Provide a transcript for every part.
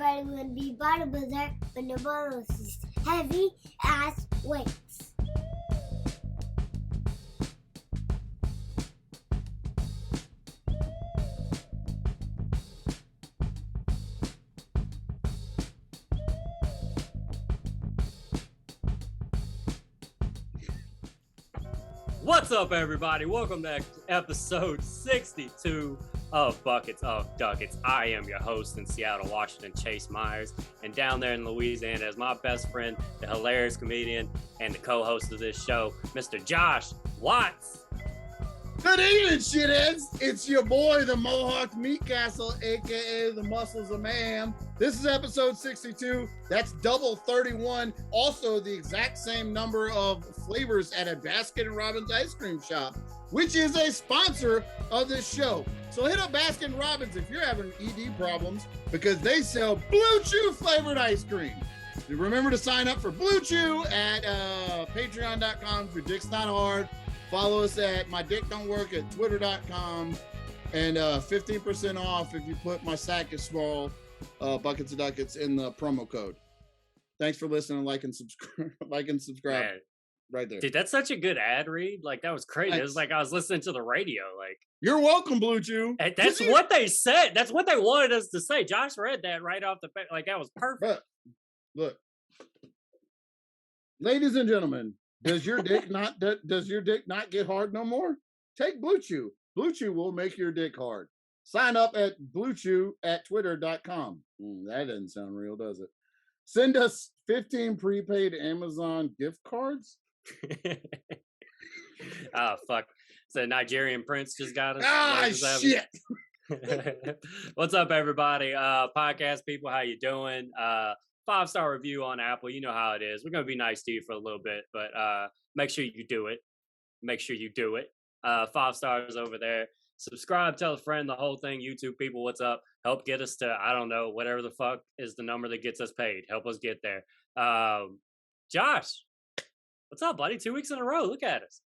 everybody want to be bodybuilder, but no bonus is heavy ass weights. What's up, everybody? Welcome to episode 62 of Buckets of Duckets. I am your host in Seattle, Washington, Chase Myers, and down there in Louisiana is my best friend, the hilarious comedian and the co-host of this show, Mr. Josh Watts. Good evening, shitheads. It's your boy, the Mohawk Meat Castle, aka the Muscles of Man. This is episode 62. That's double 31. Also, the exact same number of flavors at a Baskin Robbins ice cream shop, which is a sponsor of this show. So hit up Baskin Robbins if you're having ED problems, because they sell Blue Chew flavored ice cream. Remember to sign up for Blue Chew at patreon.com for Dick's Not Hard. Follow us at My Dick Don't Work at twitter.com, and 15% off if you put My Sack is Small, Buckets of Duckets in the promo code. Thanks for listening, like and subscribe. Man, right there. Dude, that's such a good ad read. Like, that was crazy. Thanks. It was like I was listening to the radio. Like, You're welcome, Blue Chew. that's what they said. That's what they wanted us to say. Josh read that right off the bat. Like, that was perfect. Look, ladies and gentlemen, does your dick not get hard no more? Take Blue Chew. Blue Chew will make your dick hard. Sign up at bluechew at twitter.com. That doesn't sound real, does it? Send us 15 prepaid Amazon gift cards. Oh, fuck. So Nigerian Prince just got us. Ah, shit. What's up, everybody? Podcast people, how you doing? 5-star review on Apple. You know how it is. We're going to be nice to you for a little bit, but make sure you do it. Make sure you do it. 5 stars over there. Subscribe, tell a friend, the whole thing. YouTube people, what's up? Help get us to, I don't know, whatever the fuck is the number that gets us paid. Help us get there. Josh, what's up, buddy? 2 weeks in a row. Look at us.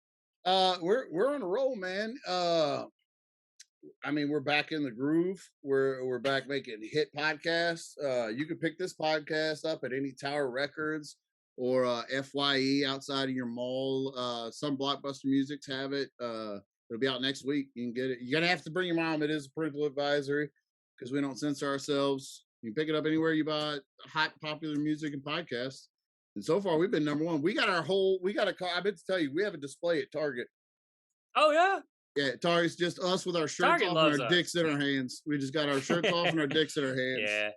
We're on a roll, man. I mean, we're back in the groove. We're back making hit podcasts. You can pick this podcast up at any Tower Records or FYE outside of your mall. Some Blockbuster Musics have it. It'll be out next week. You can get it. You're gonna have to bring your mom. It is a parental advisory because we don't censor ourselves. You can pick it up anywhere you buy hot popular music and podcasts. And so far, we've been number one. I meant to tell you, we have a display at Target. Oh, yeah? Yeah, Target's just us with our shirts Target off and our dicks in our hands. We just got our shirts off and our dicks in our hands. Yeah.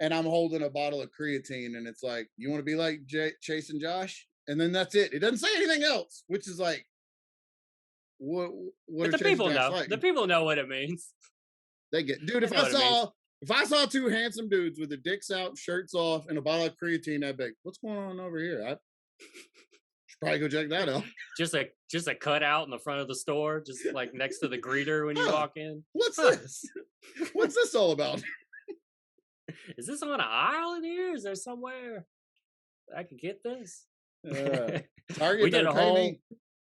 And I'm holding a bottle of creatine, and it's like, you want to be like Chase and Josh? And then that's it. It doesn't say anything else, which is like, what But the people know. Like? The people know what it means. They get, dude. If I saw two handsome dudes with their dicks out, shirts off, and a bottle of creatine, I'd be like, what's going on over here? I should probably go check that out. Just a cutout in the front of the store, just like next to the greeter when you walk in. What's this? What's this all about? Is this on an aisle in here? Is there somewhere I could get this? Target.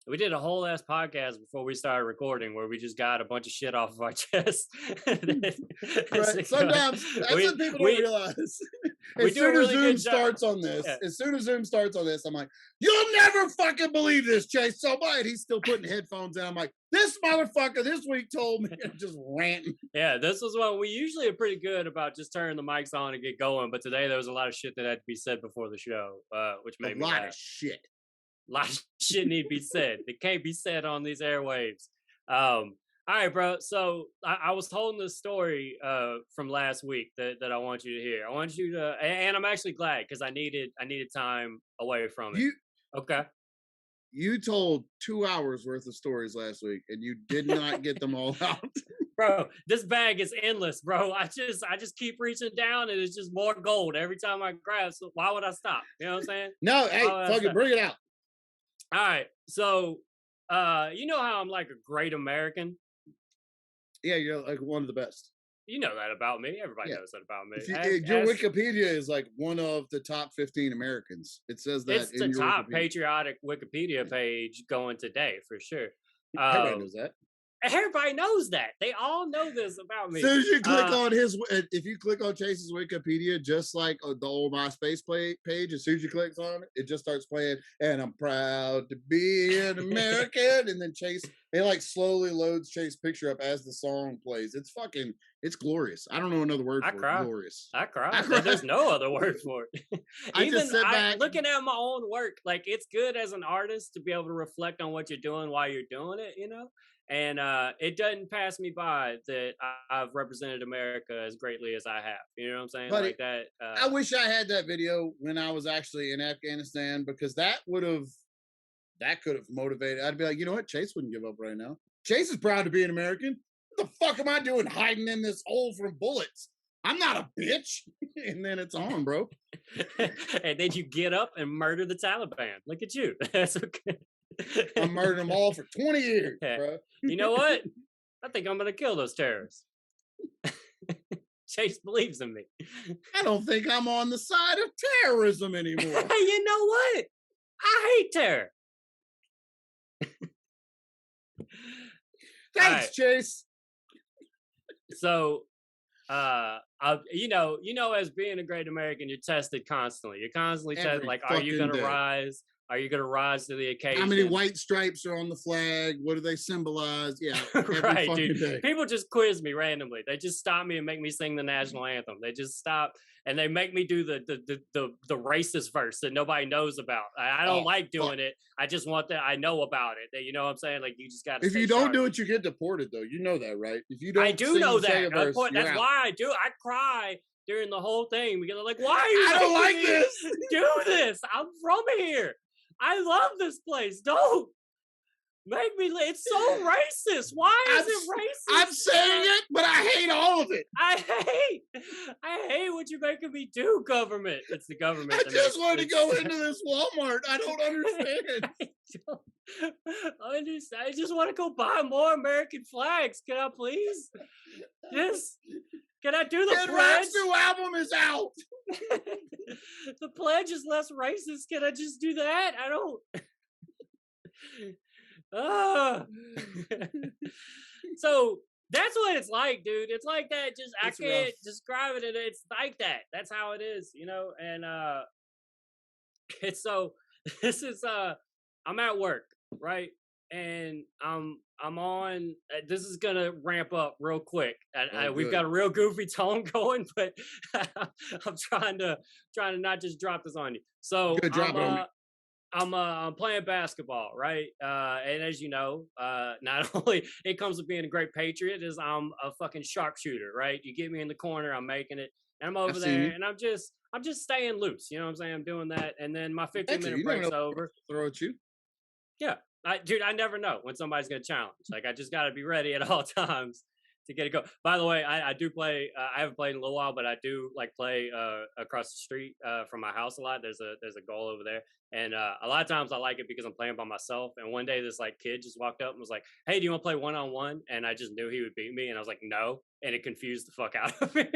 We did a whole ass podcast before we started recording where we just got a bunch of shit off of our chest. Right. Sometimes that's what people don't realize. As soon as Zoom starts on this, I'm like, you'll never fucking believe this, Chase. So bad. He's still putting headphones in. I'm like, this motherfucker this week told me, just ranting. Yeah, this was what we usually are pretty good about, just turning the mics on and get going. But today there was a lot of shit that had to be said before the show, which made me mad. Of shit. A lot of shit need to be said. It can't be said on these airwaves. All right, bro. So I was holding this story from last week that I want you to hear. I want you to, and I'm actually glad because I needed time away from it. Okay. You told 2 hours worth of stories last week, and you did not get them all out. Bro, this bag is endless, bro. I just keep reaching down, and it's just more gold every time I grab. So why would I stop? You know what I'm saying? No, hey, fucking bring it out. All right, so you know how I'm like a great American? Yeah, you're like one of the best. You know that about me. Everybody knows that about me. Your Wikipedia is like one of the top 15 Americans. It says that it's the top patriotic Wikipedia page going today for sure. Everybody knows that. everybody knows that. They all know this about me. As soon as you click on if you click on Chase's Wikipedia, just like the old MySpace page, as soon as you click on it, it just starts playing, and I'm proud to be an American. And then Chase, it like slowly loads Chase's picture up as the song plays. It's glorious. I don't know another word for it. Glorious. I cry. There's no other word for it. I just sit back looking at my own work, like it's good as an artist to be able to reflect on what you're doing while you're doing it, you know? And it doesn't pass me by that I've represented America as greatly as I have. You know what I'm saying? Buddy, like that. I wish I had that video when I was actually in Afghanistan, because that could have motivated. I'd be like, you know what? Chase wouldn't give up right now. Chase is proud to be an American. What the fuck am I doing hiding in this hole from bullets? I'm not a bitch. And then it's on, bro. And then you get up and murder the Taliban. Look at you. That's okay. I murdered them all for 20 years, bro. You know what? I think I'm going to kill those terrorists. Chase believes in me. I don't think I'm on the side of terrorism anymore. You know what? I hate terror. Thanks, right. Chase. So, you know, as being a great American, you're tested constantly. You're constantly tested. Like, are you going to rise? Are you going to rise to the occasion? How many white stripes are on the flag? What do they symbolize? Yeah, right, dude. Day. People just quiz me randomly. They just stop me and make me sing the national anthem. They just stop and they make me do the racist verse that nobody knows about. I don't like doing it. I just want that. I know about it. You know what I'm saying? Like, you just got to. If you don't do it, you get deported, though. You know that, right? If you don't, I do know that. Verse, that's why I do. I cry during the whole thing because I'm like, why are you? I don't like this. Do this. I'm from here. I love this place. Don't make me. It's so racist. Why is it racist? I'm saying it, but I hate all of it. I hate what you're making me do, government. It's the government. I just want to go into this Walmart. I don't understand. I just want to go buy more American flags. Can I please? Yes. Can I do the Kid pledge? Rock's new album is out. The pledge is less racist. Can I just do that? I don't. So that's what it's like, dude. It's like that. I can't describe it. It's like that. That's how it is, you know. And it's so. This is I'm at work, right? And I'm on. This is gonna ramp up real quick. We've got a real goofy tone going, but I'm trying to not just drop this on you. So I'm playing basketball, right? And as you know, not only it comes with being a great patriot, is I'm a fucking sharpshooter, right? You get me in the corner, I'm making it, and I'm over there, and I'm just staying loose. You know what I'm saying? I'm doing that, and then my 15-minute break's over. Throw at you. Yeah. Dude, I never know when somebody's going to challenge. Like, I just got to be ready at all times to get it go. By the way, I do play. I haven't played in a little while, but I do like play across the street from my house a lot. There's a goal over there, and a lot of times I like it because I'm playing by myself. And one day this like kid just walked up and was like, "Hey, do you want to play 1-on-1?" And I just knew he would beat me, and I was like, "No," and it confused the fuck out of me.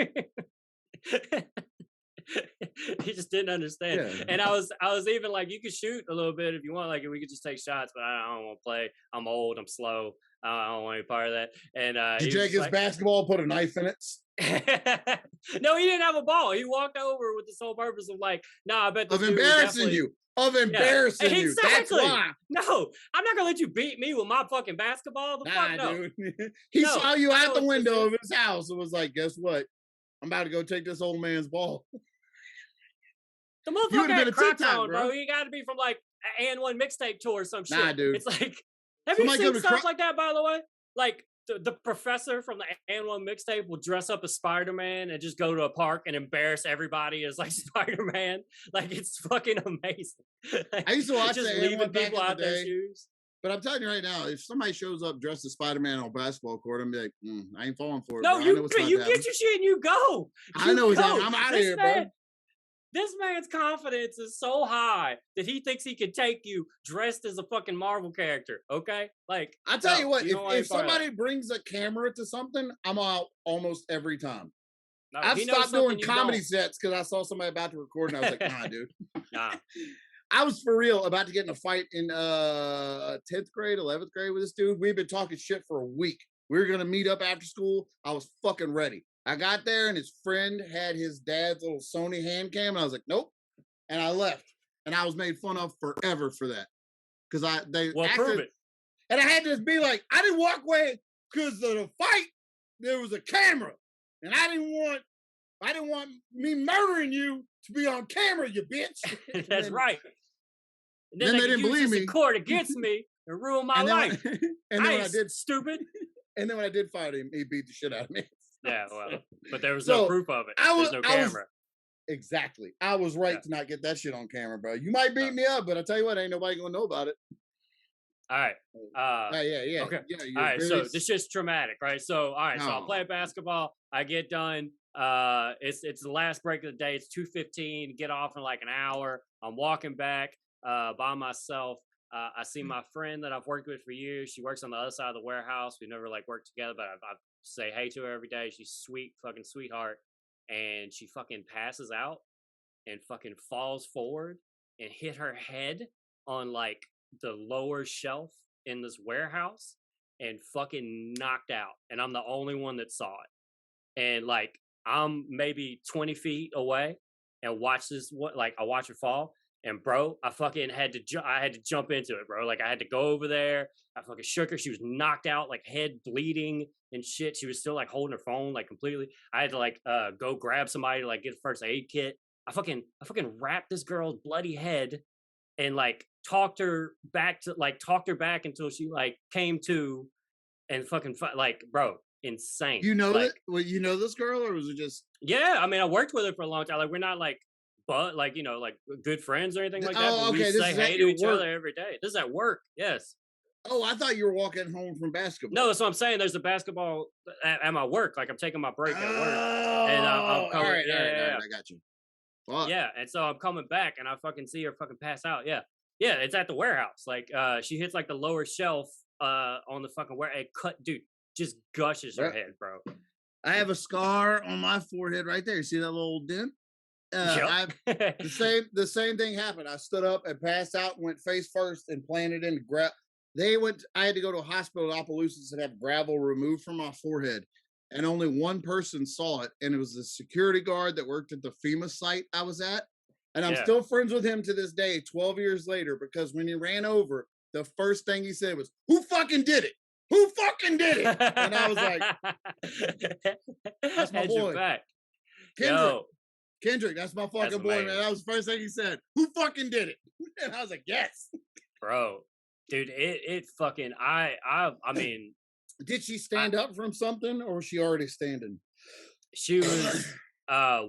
He just didn't understand. Yeah. And I was even like, you could shoot a little bit if you want, like we could just take shots, but I don't want to play. I'm old, I'm slow. I don't want any part of that. And did you take his basketball, put a knife in it? No, he didn't have a ball. He walked over with the sole purpose of like, I bet this of embarrassing you. Of embarrassing you. Exactly. That's why. No, I'm not gonna let you beat me with my fucking basketball. Fuck no. Dude. He saw you out the window of his house and was like, guess what? I'm about to go take this old man's ball. The motherfucker had Crocs on, bro. You got to be from like an A&1 mixtape tour or some shit. Nah, dude. It's like, have you seen stuff like that, by the way? Like the professor from the A&1 mixtape will dress up as Spider-Man and just go to a park and embarrass everybody as like Spider-Man. Like, it's fucking amazing. I used to watch just that leaving people out their shoes. But I'm telling you right now, if somebody shows up dressed as Spider-Man on a basketball court, I'm like, I ain't falling for it. No, bro. you get your shit and you go. I know what's happening. I'm out of here, bro. This man's confidence is so high that he thinks he can take you dressed as a fucking Marvel character. Okay, like I tell you what, if somebody brings a camera to something, I'm out almost every time. No, I've stopped doing comedy sets because I saw somebody about to record and I was like, nah, dude. Nah. I was for real about to get in a fight in 10th grade, 11th grade with this dude. We've been talking shit for a week. We were gonna meet up after school. I was fucking ready. I got there and his friend had his dad's little Sony hand cam, and I was like, nope. And I left. And I was made fun of forever for that. Because they Well, acted, prove it. and I had to be like, I didn't walk away because of the fight. There was a camera. And I didn't want me murdering you to be on camera, you bitch. That's right. And then they they didn't use believe this me. in court against me and ruin my And then, life. and then when I did stupid. and then when I did fight him, he beat the shit out of me. Yeah, well, but there was So, no proof of it. I There's no camera. Exactly. I was right Yeah. to not get that shit on camera, bro. You might beat me up, but I tell you what, ain't nobody gonna know about it. All right. Yeah. Okay. Yeah, All right. So this shit's traumatic, right? So all right. So I play basketball. I get done. It's the last break of the day. It's 2:15. Get off in like an hour. I'm walking back by myself. I see my friend that I've worked with for years. She works on the other side of the warehouse. We never like worked together, but I say hey to her every day. She's sweet, fucking sweetheart. And she fucking passes out and fucking falls forward and hit her head on like the lower shelf in this warehouse and fucking knocked out. And I'm the only one that saw it. And like I'm maybe 20 feet away and watch this. I watch her fall. And bro, I fucking had to jump into it, bro. Like I had to go over there. I fucking shook her. She was knocked out, like head bleeding and shit. She was still like holding her phone, like completely. I had to like go grab somebody to like get a first aid kit. I fucking wrapped this girl's bloody head and like talked her back until she like came to and fucking like bro, insane. You know like, that? Well, you know this girl, or was it just? Yeah, I mean, I worked with her for a long time. Like we're not like. But like like good friends or anything like that. Oh, but okay. we This say is hey at to your each work. other every day. This is at work. Yes. Oh, I thought you were walking home from basketball. No, that's what I'm saying. There's a basketball at my work. Like I'm taking my break at work, and I'm coming. All right, Yeah. I got you. Fuck. Yeah, and so I'm coming back, and I fucking see her fucking pass out. Yeah, it's at the warehouse. Like she hits like the lower shelf on the fucking warehouse. Dude, just gushes her head, bro. I have a scar on my forehead right there. You see that little dent? Yep. The same thing happened. I stood up and passed out and went face first and planted in gravel. I had to go to a hospital in Opelousas and have gravel removed from my forehead. And only one person saw it. And it was the security guard that worked at the FEMA site I was at. And I'm still friends with him to this day, 12 years later, because when he ran over, the first thing he said was, "Who fucking did it? Who fucking did it?" And I was like, "That's my boy. Kendrick, that's my fucking boy, man." That was the first thing he said. "Who fucking did it?" And I was like, "Yes." Bro, dude, it fucking, I mean. Did she stand up from something, or was she already standing? She was,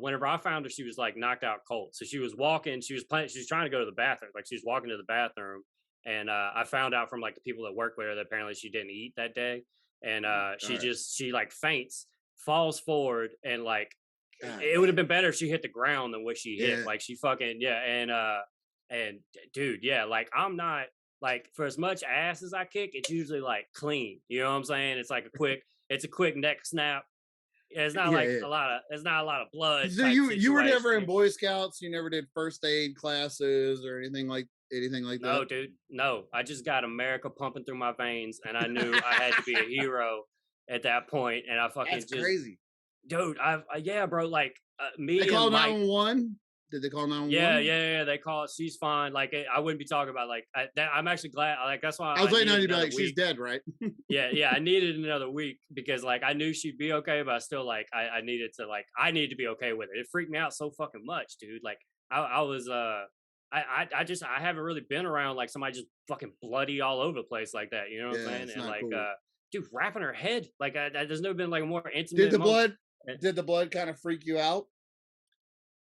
whenever I found her, she was like knocked out cold. So she was walking, she was trying to go to the bathroom. Like she was walking to the bathroom. And I found out from like the people that work with her that apparently she didn't eat that day. And she like faints, falls forward, and like, it would have been better if she hit the ground than what she hit. Like she fucking, and dude, like I'm not, like for as much ass as I kick, it's usually like clean. You know what I'm saying? It's like it's a quick neck snap. It's not a lot of blood. So you were never in Boy Scouts? You never did first aid classes or anything like that? No, dude. No. I just got America pumping through my veins, and I knew I had to be a hero at that point. And I fucking crazy. Dude, bro. Like me. They called 911. Did they call 911? Yeah. They call it. She's fine. Like I wouldn't be talking about like I'm actually glad. Like that's why I was waiting on you to be like, she's dead, right? yeah. I needed another week because like I knew she'd be okay, but I still like I needed to be okay with it. It freaked me out so fucking much, dude. Like I was I haven't really been around like somebody just fucking bloody all over the place like that. You know what I'm saying? And like cool. Dude, wrapping her head like there's never been like a more intimate. Did the blood kind of freak you out?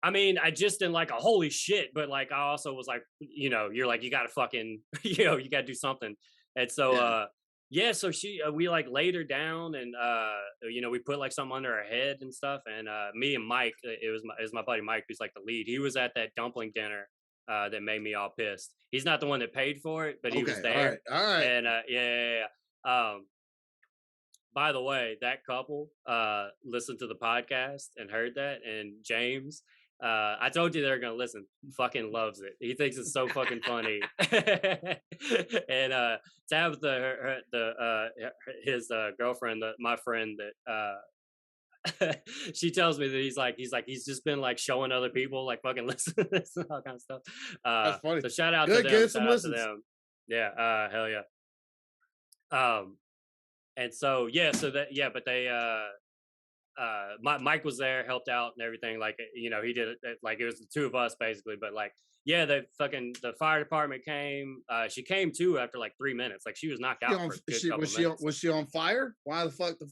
I mean, I just didn't like a holy shit, but like I also was like, you're like, you gotta fucking, you gotta do something. And so, so we like laid her down and, we put like something under her head and stuff. And me and Mike, it was my buddy Mike, who's like the lead. He was at that dumpling dinner that made me all pissed. He's not the one that paid for it, but he was there. All right. And by the way, that couple listened to the podcast and heard that, and James, I told you they're gonna listen. Fucking loves it. He thinks it's so fucking funny. And Tabitha, his girlfriend, my friend, that she tells me that he's just been like showing other people like fucking listen to this and all kind of stuff. That's funny. So shout out Good, to them. get some Shout out to listens. them. Yeah. Hell yeah. And so yeah, but they Mike was there, helped out and everything. Like, you know, he did it like it was the two of us basically. But like, yeah, the fire department came. She came too after like 3 minutes. Like she was knocked out for a good couple minutes. Was she on fire? Why the fuck the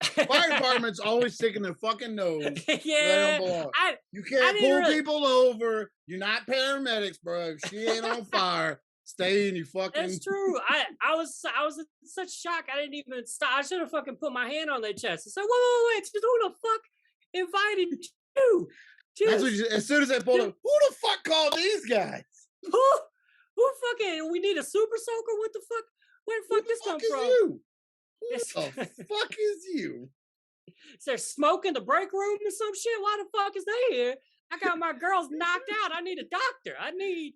fire department's always sticking their fucking nose? Yeah, you can't pull people over. You're not paramedics, bro. If she ain't on fire, stay in you fucking. That's true. I was in such shock. I didn't even stop. I should have fucking put my hand on their chest and said, wait, who the fuck invited you? That's what as soon as they pulled up, who the fuck called these guys? Who fucking? We need a super soaker. What the fuck? Where the fuck this come from? You? Who the fuck is you? Is there smoke in the break room or some shit? Why the fuck is they here? I got my girls knocked out. I need a doctor. I need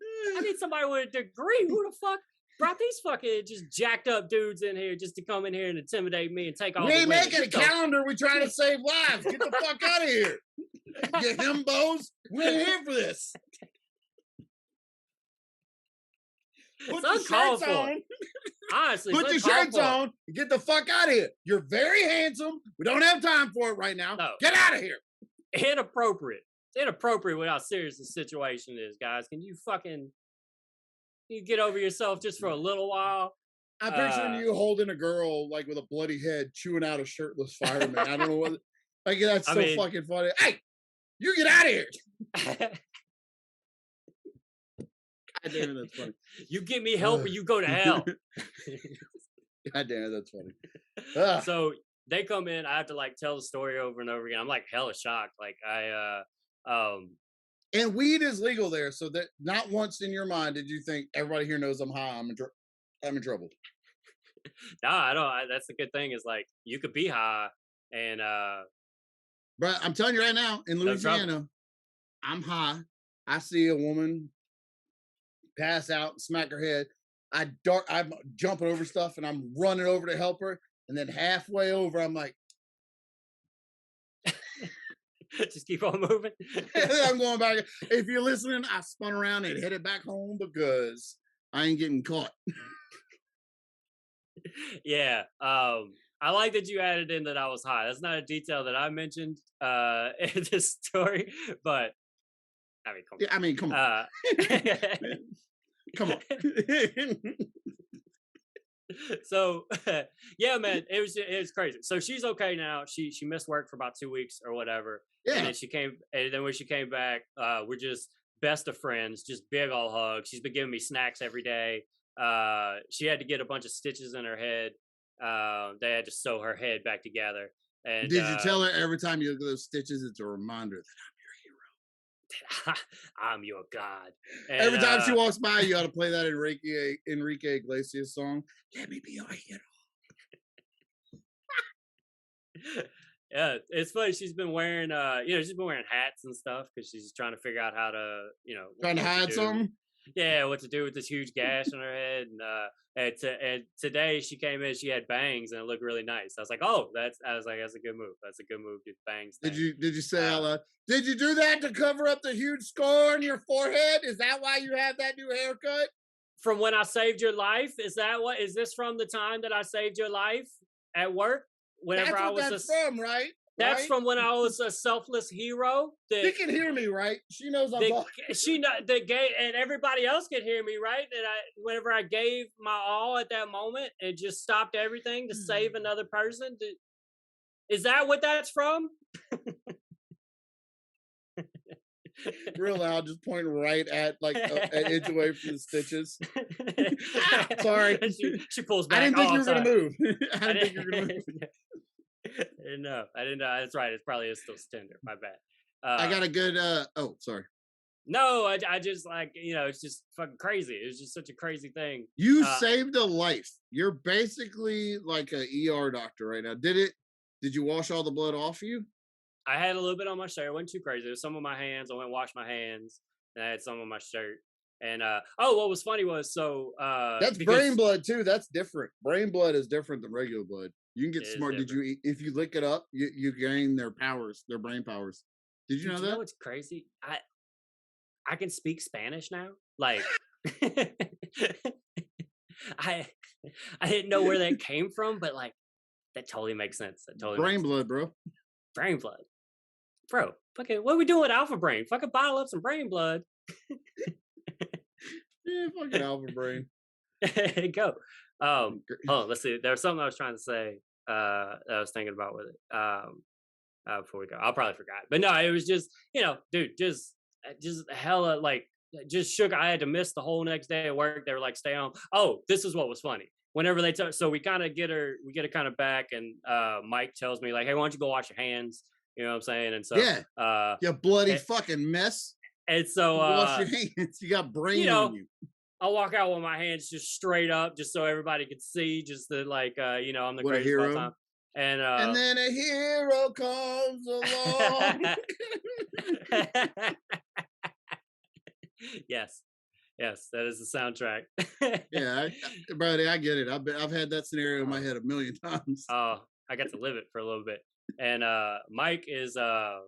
somebody with a degree. Who the fuck brought these fucking just jacked up dudes in here just to come in here and intimidate me and take all we the ain't women? making a calendar. We trying to save lives. Get the fuck out of here. You himbos. We ain't here for this. Put your shirts on. Honestly, put your shirts on and get the fuck out of here. You're very handsome. We don't have time for it right now. No. Get out of here. Inappropriate. It's inappropriate with how serious the situation is, guys. Can you get over yourself just for a little while? I'm picturing you holding a girl like with a bloody head, chewing out a shirtless fireman. I don't know what. Like that's fucking funny. Hey, you get out of here. God damn it, that's funny. You give me help or you go to hell. God damn it, that's funny. So they come in, I have to like tell the story over and over again. I'm like hella shocked. Like and weed is legal there, so that not once in your mind did you think everybody here knows I'm high, I'm in trouble. Nah, I don't. That's the good thing is like you could be high and but I'm telling you right now, in Louisiana, I'm high. I see a woman pass out, smack her head. I'm jumping over stuff and I'm running over to help her. And then halfway over, I'm like, just keep on moving. I'm going back. If you're listening, I spun around and headed back home because I ain't getting caught. Yeah. I like that you added in that I was high. That's not a detail that I mentioned in this story, but I mean, come on. Come on. So yeah, man, it was crazy. So she's okay now. She missed work for about 2 weeks or whatever. Yeah. And then when she came back, we're just best of friends, just big old hugs. She's been giving me snacks every day. She had to get a bunch of stitches in her head. They had to sew her head back together. And did you tell her every time you look at those stitches, it's a reminder that I'm your god. And, every time she walks by, you got to play that Enrique Iglesias song. Let me be your hero. Yeah, it's funny. She's been wearing, she's been wearing hats and stuff because she's trying to figure out how to, trying to hide something. Yeah, what to do with this huge gash on her head. And today she came in, she had bangs and it looked really nice. I was like, that's a good move. That's a good move, do bangs. Did you say out loud? Did you do that to cover up the huge scar on your forehead? Is that why you have that new haircut? From when I saved your life? Is this from the time that I saved your life at work? Whenever that's from, right? That's from when I was a selfless hero. She can hear me, right? She knows I'm talking. And everybody else could hear me, right? And whenever I gave my all at that moment, it just stopped everything to save another person. Is that what that's from? Real loud, just pointing right at like an inch away from the stitches. Sorry. She pulls back. I didn't think you were going to move. I didn't think you were going to move. I didn't know. That's right. It probably is still tender. My bad. I got a good. Sorry. No, I just like it's just fucking crazy. It was just such a crazy thing. You saved a life. You're basically like an ER doctor right now. Did you wash all the blood off you? I had a little bit on my shirt. It wasn't too crazy. It was some on my hands. I went and washed my hands, and I had some on my shirt. And what was funny was That's brain blood too. That's different. Brain blood is different than regular blood. You can get It is smart. Did you eat, if you lick it up, you gain their powers, their brain powers. Did you know Do that? you know what's crazy? I can speak Spanish now. Like I I didn't know where that came from, but like that totally makes sense. That totally Brain makes blood, bro. brain blood. Bro, fucking what are we doing with Alpha Brain? Fucking bottle up some brain blood. Yeah, fucking alpha brain. Go. Oh, let's see. There was something I was trying to say. That I was thinking about with it. Before we go, I'll probably forgot. But no, it was just dude, just hella like just shook. I had to miss the whole next day at work. They were like, stay on. Oh, this is what was funny. Whenever they so we kind of get her kind of back, and Mike tells me like, hey, why don't you go wash your hands? You know what I'm saying? And so yeah, you bloody fucking mess. And so wash your hands. You got brain on you. I walk out with my hands just straight up, just so everybody could see, just that like I'm the What a greatest of all hero. time. And then a hero comes along. Yes, that is the soundtrack. Yeah, buddy, I get it. I've had that scenario in my head a million times. Oh, I got to live it for a little bit. And Mike is the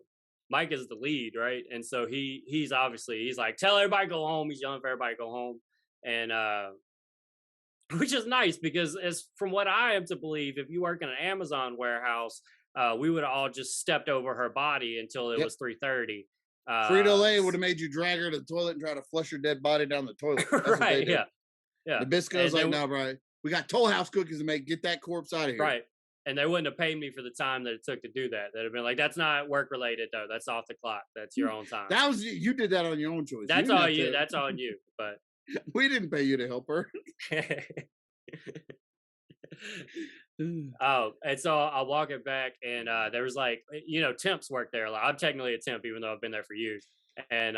lead, right? And so he's like, tell everybody go home. He's yelling for everybody to go home, and which is nice because as from what I am to believe, if you work in an Amazon warehouse, we would have all just stepped over her body until it was 3:30. Frito-Lay would have made you drag her to the toilet and try to flush her dead body down the toilet. Right? Yeah. The Bisco's like, no, bro, we got Toll House cookies to make. Get that corpse out of here. Right. And they wouldn't have paid me for the time that it took to do that. They'd have been like, that's not work related though. That's off the clock. That's your own time. That was you did that on your own choice. That's all you. That's on you. But we didn't pay you to help her. Oh, and so I'll walk it back, and there was like, temps work there. Like, I'm technically a temp, even though I've been there for years. And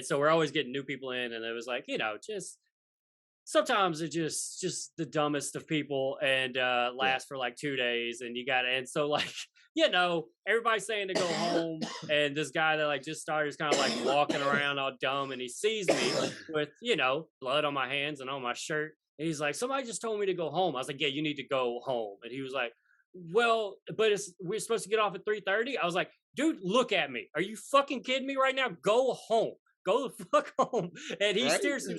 so we're always getting new people in, and it was like, just sometimes it's just the dumbest of people, and last for like 2 days, and and so like, everybody's saying to go home, and this guy that like just started is kind of like walking around all dumb, and he sees me with blood on my hands and on my shirt, and he's like, somebody just told me to go home. I was like, yeah, you need to go home. And he was like, well, but we're supposed to get off at 3:30. I was like, dude, look at me. Are you fucking kidding me right now? Go home. Go the fuck home. And he seriously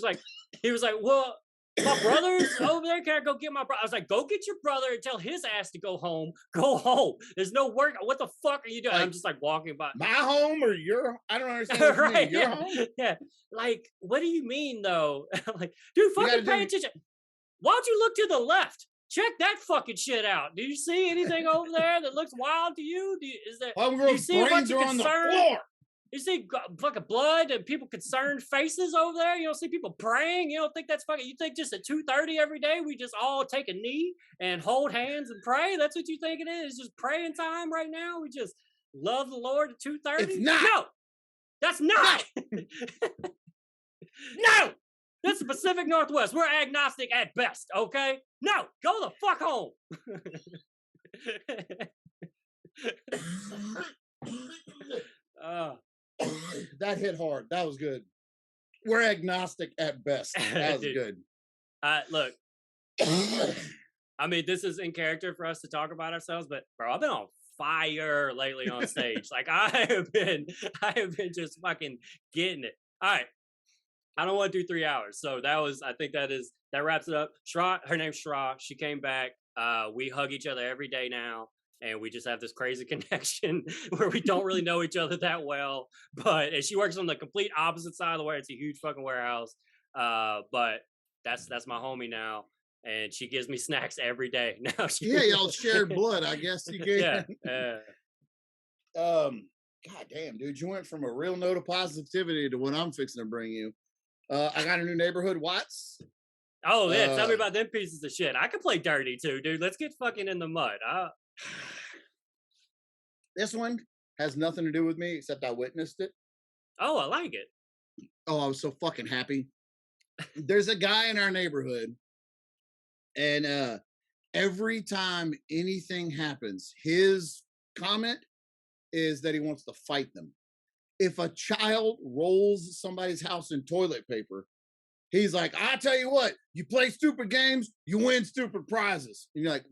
he was like, well, my brother's over there. Can I go get my brother? I was like, go get your brother and tell his ass to go home. Go home. There's no work. What the fuck are you doing? Like, I'm just like walking by. My home or your? I don't understand. What right? Your home? Yeah. Like, what do you mean though? Like, dude, fucking pay attention. Why don't you look to the left? Check that fucking shit out. Do you see anything over there that looks wild to you? Do you see a bunch of concerned? You see fucking blood and people concerned faces over there? You don't see people praying? You don't think that's fucking... You think just at 2:30 every day we just all take a knee and hold hands and pray? That's what you think it is? It's just praying time right now? We just love the Lord at 2:30? It's not. No! That's not! No! That's the Pacific Northwest. We're agnostic at best, okay? No! Go the fuck home! That hit hard. That was good. We're agnostic at best. That was good. Look, I mean, this is in character for us to talk about ourselves, but bro, I've been on fire lately on stage. Like I have been just fucking getting it. All right. I don't want to do 3 hours. So I think that wraps it up. Shra, her name's Shra. She came back. We hug each other every day now. And we just have this crazy connection where we don't really know each other that well. And she works on the complete opposite side of the warehouse. It's a huge fucking warehouse. But that's my homie now. And she gives me snacks every day. Now y'all shared blood, I guess you can. Yeah. God damn, dude. You went from a real note of positivity to what I'm fixing to bring you. I got a new neighborhood, Watts. Oh, yeah. Tell me about them pieces of shit. I could play dirty too, dude. Let's get fucking in the mud. This one has nothing to do with me except I witnessed it. Oh, I like it. Oh, I was so fucking happy. There's a guy in our neighborhood, and every time anything happens, his comment is that he wants to fight them. If a child rolls somebody's house in toilet paper, he's like, I tell you what, you play stupid games, you win stupid prizes. And you're like,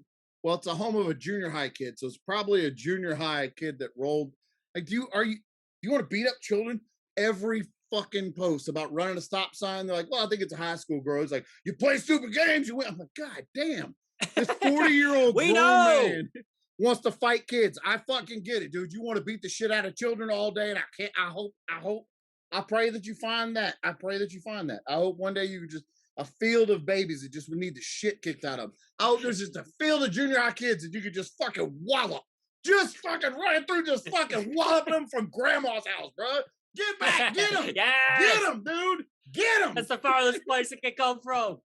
well, it's a home of a junior high kid, so it's probably a junior high kid that rolled. Like, do you want to beat up children? Every fucking post about running a stop sign, they're like, well, I think it's a high school girl. It's like, you play stupid games, you win. I'm like, God damn, this 40-year-old We grown know. man wants to fight kids. I fucking get it, dude. You want to beat the shit out of children all day, and I pray that you find that. I pray that you find that. I hope one day you just a field of babies that just would need the shit kicked out of them. I hope there's just a field of junior high kids that you could just fucking wallop. Just fucking running through, just fucking walloping them from grandma's house, bro. Get back, get them. Yes. Get them, dude. Get them. That's the farthest place it can come from.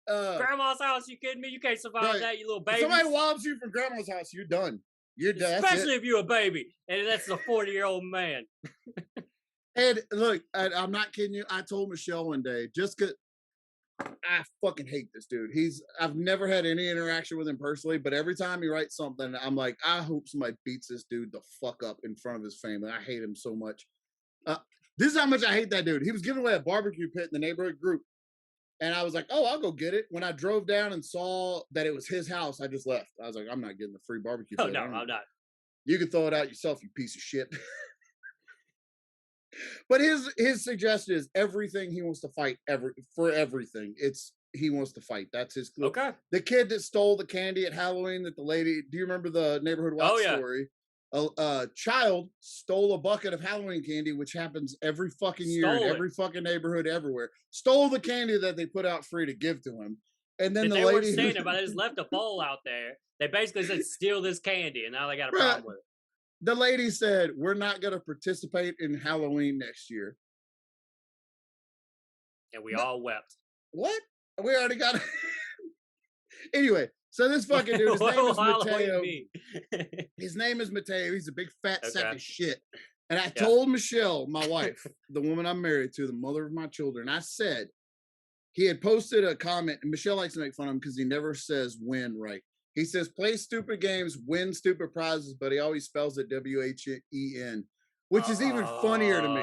Grandma's house, you kidding me? You can't survive that, you little baby. If somebody wallops you from grandma's house, you're done. You're done. Especially if you're a baby, and that's a 40-year-old man. And look, I'm not kidding you. I told Michelle one day, just because I fucking hate this dude. I've never had any interaction with him personally, but every time he writes something, I'm like, I hope somebody beats this dude the fuck up in front of his family. I hate him so much. This is how much I hate that dude. He was giving away a barbecue pit in the neighborhood group. And I was like, oh, I'll go get it. When I drove down and saw that it was his house, I just left. I was like, I'm not getting the free barbecue pit. Oh, no, I'm not. You can throw it out yourself, you piece of shit. But his suggestion is everything he wants to fight for everything. He wants to fight. That's his clue. Okay. The kid that stole the candy at Halloween that the lady, do you remember the neighborhood watch story? A child stole a bucket of Halloween candy, which happens every fucking year in every fucking neighborhood everywhere. Stole the candy that they put out free to give to him. And then they weren't saying it, but they just left a bowl out there. They basically said, steal this candy, and now they got a problem with it. The lady said, we're not going to participate in Halloween next year. And we all wept. What? We already got it. Anyway, so this fucking dude, his name is Mateo. His name is Mateo. He's a big fat sack of shit. And I told Michelle, my wife, the woman I'm married to, the mother of my children, I said, he had posted a comment, and Michelle likes to make fun of him because he never says win right. He says, play stupid games, win stupid prizes, but he always spells it W-H-E-N, which is even funnier to me.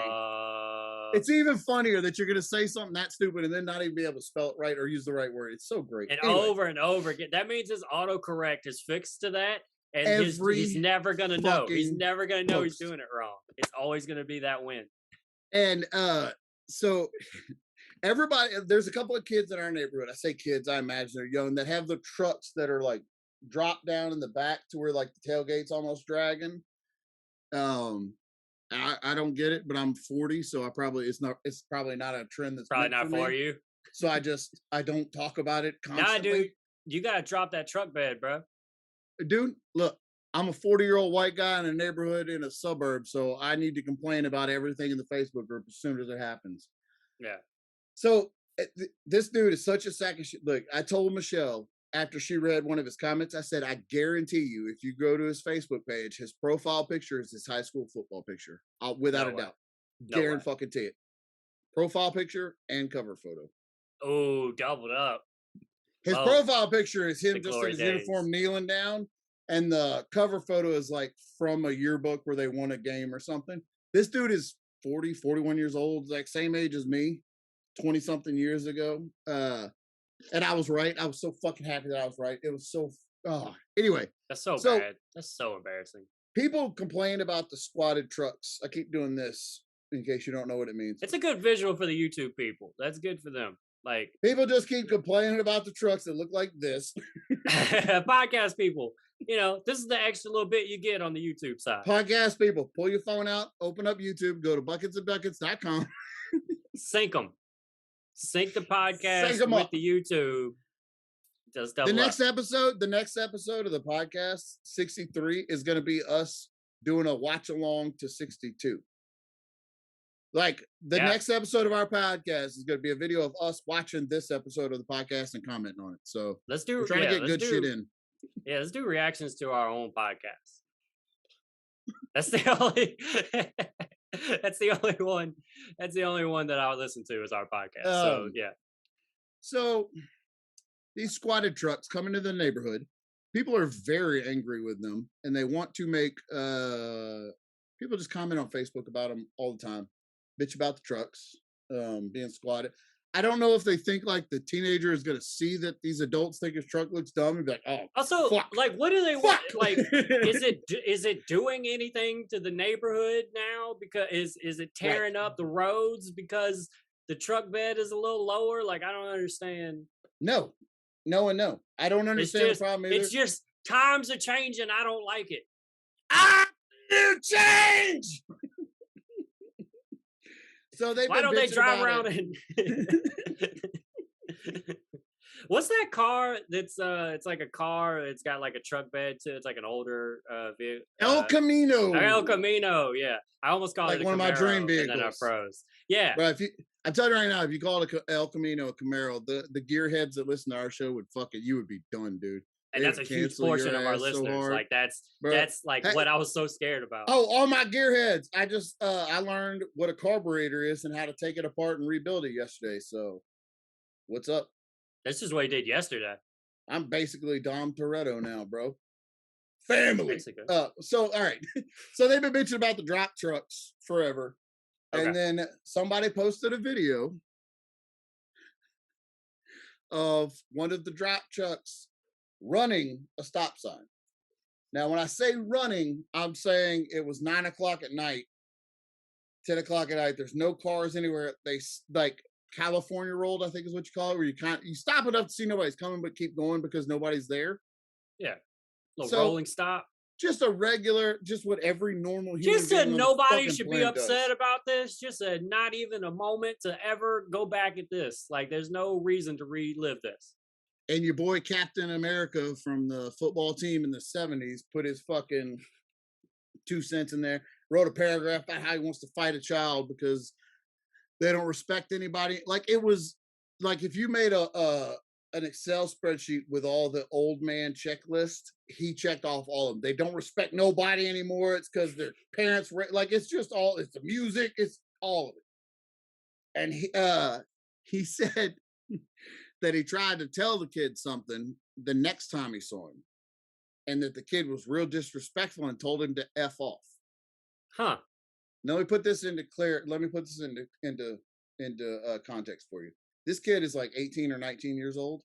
It's even funnier that you're going to say something that stupid and then not even be able to spell it right or use the right word. It's so great. And over and over again. That means his autocorrect is fixed to that, and he's never going to know. He's never going to know he's doing it wrong. It's always going to be that win. And so everybody, there's a couple of kids in our neighborhood. I say kids, I imagine they're young, that have the trucks that are like dropped down in the back to where like the tailgate's almost dragging. I don't get it, but I'm 40, so it's probably not a trend that's probably not for you. So I don't talk about it constantly. Nah, dude, you gotta drop that truck bed, bro. Dude, look, I'm a 40-year-old white guy in a neighborhood in a suburb, so I need to complain about everything in the Facebook group as soon as it happens. Yeah. So this dude is such a sack of shit. Look, I told Michelle after she read one of his comments, I said, I guarantee you, if you go to his Facebook page, his profile picture is his high school football picture. Without a doubt. Guarantee fucking it. Profile picture and cover photo. Oh, doubled up. His profile picture is him just in his uniform kneeling down. And the cover photo is like from a yearbook where they won a game or something. This dude is 40, 41 years old, like same age as me, 20 something years ago. And I was right. I was so fucking happy that I was right. It was so, anyway. That's so bad. That's so embarrassing. People complain about the squatted trucks. I keep doing this in case you don't know what it means. It's a good visual for the YouTube people. That's good for them. Like people just keep complaining about the trucks that look like this. Podcast people, this is the extra little bit you get on the YouTube side. Podcast people, pull your phone out, open up YouTube, go to bucketsofduckets.com. Sync them. Sync the podcast with the YouTube. The next episode of the podcast, 63, is going to be us doing a watch along to 62. Like the next episode of our podcast is going to be a video of us watching this episode of the podcast and commenting on it. So we're trying to get good shit in. Yeah, let's do reactions to our own podcast. That's the only. That's the only one. That's the only one that I would listen to is our podcast. So yeah. So these squatted trucks come into the neighborhood. people are very angry with them, and they want to make people just comment on Facebook about them all the time, bitch about the trucks being squatted. I don't know if they think like the teenager is gonna see that these adults think his truck looks dumb and be like, oh, Also, fuck. like, what do they want? Fuck. Like, is it doing anything to the neighborhood now? Because is it tearing up the roads because the truck bed is a little lower? Like, I don't understand. No. I don't understand the problem either. It's just times are changing. I don't like it. You change. So why don't they drive around and what's that car that's it's like a car, it's got like a truck bed too, it's like an older vehicle, El Camino. El Camino, yeah, I almost called like it a one Camaro, of my dream vehicles, and then I froze. Yeah, bro, I'm telling you right now, if you call it El Camino a Camaro, the gearheads that listen to our show would you would be done, dude. and that's a huge portion of our listeners. So like that's like hey, what I was so scared about. Oh, all my gearheads. I just I learned what a carburetor is and how to take it apart and rebuild it yesterday. So what's up? This is what he did yesterday. I'm basically Dom Toretto now, bro. Family. So all right. So they've been bitching about the drop trucks forever. Okay. And then somebody posted a video of one of the drop trucks running a stop sign. Now, when I say running, I'm saying it was 9 o'clock at night, 10 o'clock at night. There's no cars anywhere. They like California rolled, I think is what you call it, where you stop enough to see nobody's coming, but keep going because nobody's there. Yeah. Rolling stop. Just a regular, just what every normal human just said nobody should be upset does. About this. Just said not even a moment to ever go back at this. Like there's no reason to relive this. And your boy Captain America from the football team in the 70s put his fucking 2 cents in there, wrote a paragraph about how he wants to fight a child because they don't respect anybody. Like it was like if you made an Excel spreadsheet with all the old man checklist, he checked off all of them. They don't respect nobody anymore. It's because their parents like it's just all, it's the music, it's all of it. And he said that he tried to tell the kid something the next time he saw him, and that the kid was real disrespectful and told him to F off. Huh. Now let me put this into context for you. This kid is like 18 or 19 years old.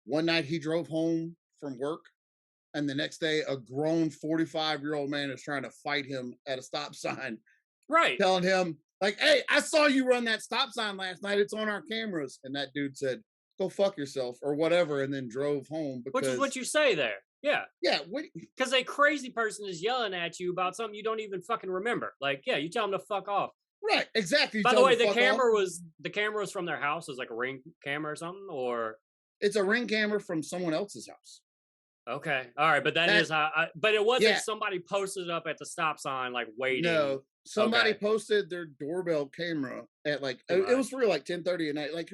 One night he drove home from work, and the next day a grown 45-year-old man is trying to fight him at a stop sign. Right. Telling him, like, hey, I saw you run that stop sign last night. It's on our cameras. And that dude said, go fuck yourself or whatever, and then drove home. Because, which is what you say there. Yeah. Yeah. Because a crazy person is yelling at you about something you don't even fucking remember. Like, yeah, you tell them to fuck off. Right. Exactly. By the way, the camera was from their house. It was like a Ring camera or something, or it's a Ring camera from someone else's house. Okay. All right. But that is how but it wasn't somebody posted it up at the stop sign, like waiting. No. Somebody posted their doorbell camera at like, it was for like 10:30 at night. Like,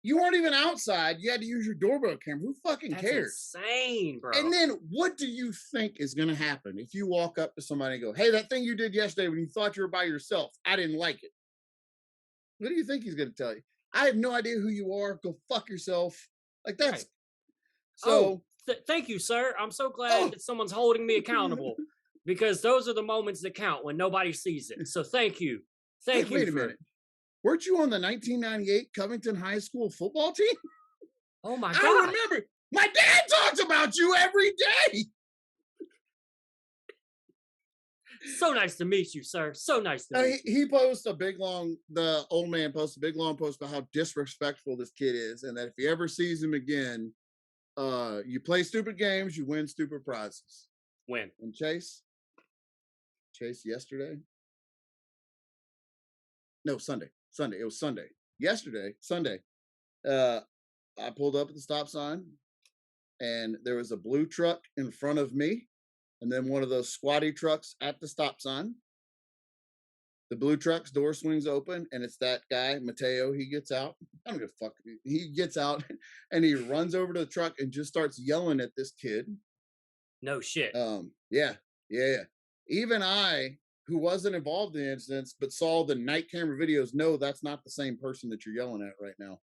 you weren't even outside. You had to use your doorbell camera. Who fucking cares? Insane, bro. And then what do you think is going to happen if you walk up to somebody and go, hey, that thing you did yesterday when you thought you were by yourself, I didn't like it. What do you think he's going to tell you? I have no idea who you are. Go fuck yourself. Like that's. Right. So. Thank you, sir. I'm so glad that someone's holding me accountable. Because those are the moments that count when nobody sees it. So thank you. Thank you. Wait a minute. Weren't you on the 1998 Covington High School football team? Oh my God. I remember. My dad talks about you every day. So nice to meet you, sir. So nice to meet you. He posts the old man posts a big long post about how disrespectful this kid is, and that if he ever sees him again, you play stupid games, you win stupid prizes. When? And Chase yesterday? No, Sunday. It was Sunday. Yesterday, Sunday. I pulled up at the stop sign, and there was a blue truck in front of me, and then one of those squatty trucks at the stop sign. The blue truck's door swings open, and it's that guy, Mateo. He gets out. I don't give a fuck. He gets out, and he runs over to the truck and just starts yelling at this kid. No shit. Yeah. Even I, who wasn't involved in the incidents but saw the night camera videos, know that's not the same person that you're yelling at right now.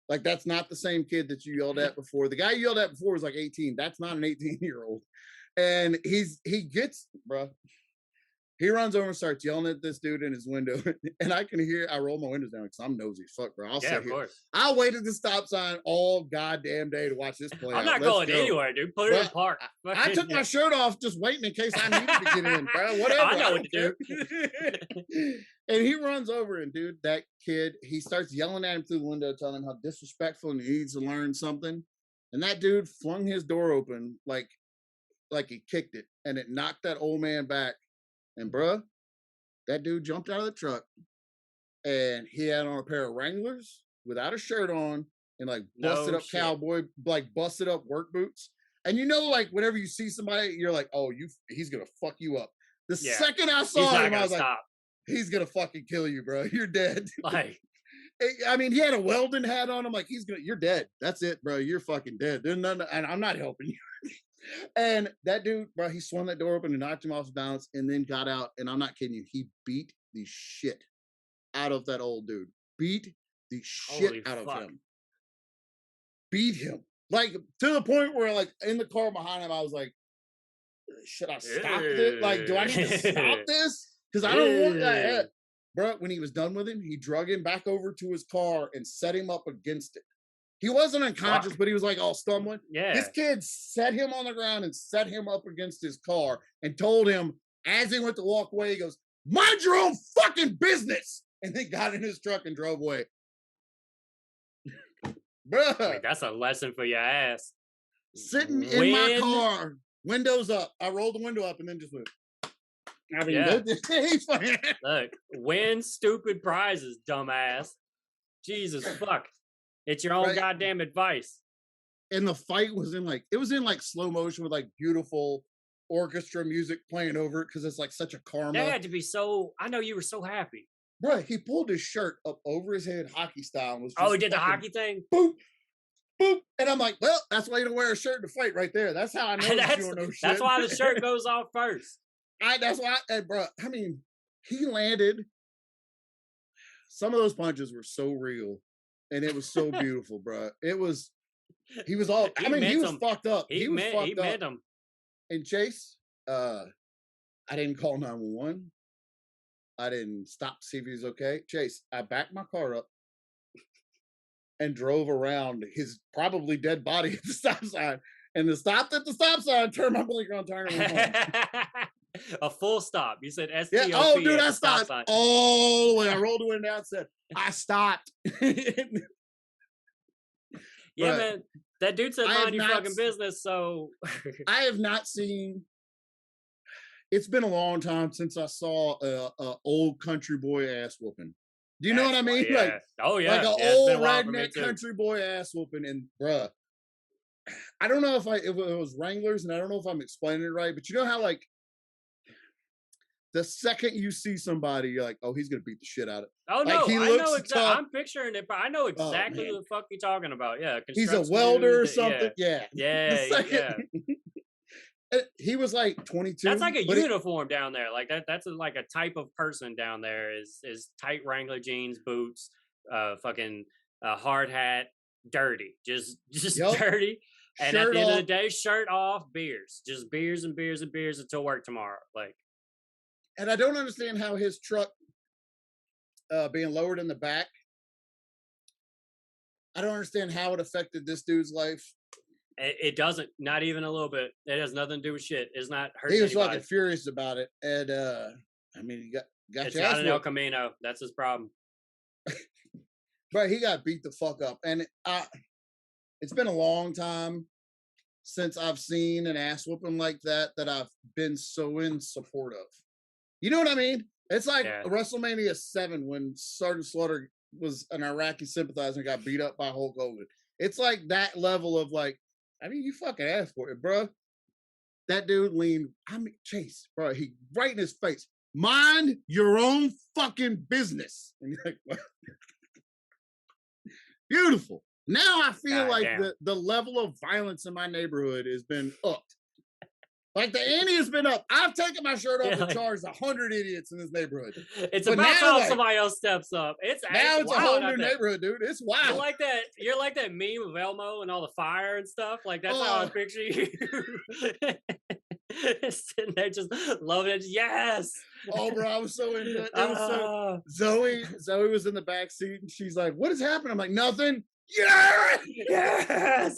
Like, that's not the same kid that you yelled at before. The guy you yelled at before was like 18. That's not an 18-year-old. And he gets, bro. He runs over and starts yelling at this dude in his window. And I can hear, I roll my windows down because I'm nosy as fuck, bro. I'll sit of here. course. I'll wait at the stop sign all goddamn day to watch this play I'm out. not Let's going go. anywhere, dude. Put it in park. I took my shirt off just waiting in case I needed to get in, bro. Whatever. I know I what don't to care. do. And he runs over and, dude, that kid, he starts yelling at him through the window, telling him how disrespectful and he needs to learn something. And that dude flung his door open like he kicked it, and it knocked that old man back. And, bruh, that dude jumped out of the truck, and he had on a pair of Wranglers without a shirt on, and like busted up cowboy, like busted up work boots. And you know, like whenever you see somebody, you're like, oh, he's gonna fuck you up. The second I saw him, I was like, he's gonna fucking kill you, bro. You're dead. Like, I mean, he had a welding hat on. I'm like, you're dead. That's it, bro. You're fucking dead. There's nothing, and I'm not helping you. And that dude, bro, he swung that door open and knocked him off his balance and then got out. And I'm not kidding you. He beat the shit out of that old dude. Beat the shit out of him. Beat him. Like, to the point where, like, in the car behind him, I was like, should I stop it? Like, do I need to stop this? Because I don't want that. Bro, when he was done with him, he drug him back over to his car and set him up against it. He wasn't unconscious, but he was like all stumbling. Yeah. This kid set him on the ground and set him up against his car and told him, as he went to walk away, he goes, mind your own fucking business. And then got in his truck and drove away. Bruh. I mean, that's a lesson for your ass. Sitting in my car, windows up. I rolled the window up and then just went. I mean, he's funny. Look, win stupid prizes, dumbass. Jesus fuck. It's your own goddamn advice. And the fight was in like slow motion with like beautiful orchestra music playing over it because it's like such a karma. That had to be so. I know you were so happy. Bro, he pulled his shirt up over his head hockey style. And was just he did the hockey thing? Boop, boop. And I'm like, well, that's why you don't wear a shirt to fight right there. That's how I know you don't know shit. That's why the shirt goes off first. That's why, bro, I mean, he landed. Some of those punches were so real. And it was so beautiful, bro. He was all, he was fucked up. He was fucked up. Him. And Chase, I didn't call 911. I didn't stop to see if he was okay. Chase, I backed my car up and drove around his probably dead body at the stop sign. And stopped at the stop sign, turned my blinker on, turned and went home. A full stop. You said STOP. Yeah. Oh, dude, I stopped all the way. I rolled the window down and said, I stopped. Yeah, man. That dude said mind your fucking business, so I have not seen. It's been a long time since I saw a old country boy ass whooping. Do you know what I mean? Yeah. Like, like an old redneck country boy ass whooping. And bruh, I don't know if it was Wranglers, and I don't know if I'm explaining it right, but you know how like the second you see somebody, you're like, oh, he's gonna beat the shit out of it. Oh no, like, I know exactly. I'm picturing it, but I know exactly who the fuck you're talking about. Yeah, he's a welder or something. Yeah. He was like 22. That's like a uniform down there. Like that's like a type of person down there is tight Wrangler jeans, boots, fucking hard hat, dirty, just dirty. And shirt at the end of the day, shirt off, beers, just beers and beers and beers until work tomorrow. Like, and I don't understand how his truck being lowered in the back. I don't understand how it affected this dude's life. It doesn't, not even a little bit. It has nothing to do with shit. It's not hurting. He was anybody. fucking furious about it, and I mean, he got. It's not an El Camino. That's his problem. But he got beat the fuck up, and it's been a long time since I've seen an ass whooping like that I've been so in support of. You know what I mean? It's like WrestleMania 7 when Sergeant Slaughter was an Iraqi sympathizer and got beat up by Hulk Hogan. It's like that level of like, I mean, you fucking asked for it, bro. That dude leaned, Chase, bro, he right in his face. Mind your own fucking business. And you're like, what? Beautiful. Now I feel like the level of violence in my neighborhood has been upped. Like the ante has been up. I've taken my shirt off Yeah, and like- charged 100 idiots in this neighborhood. It's But about now, time like- somebody else steps up. Now it's a whole wild new out there. neighborhood, dude. It's You're wild. like that. You're like that meme of Elmo and all the fire and stuff. Like that's how I Oh. picture you. Sitting there just loving it. Yes. Oh, bro, I was so into it. It was so. Ah. Zoe was in the back seat and she's like, "What is happening?" I'm like, "Nothing." Yeah. Yes.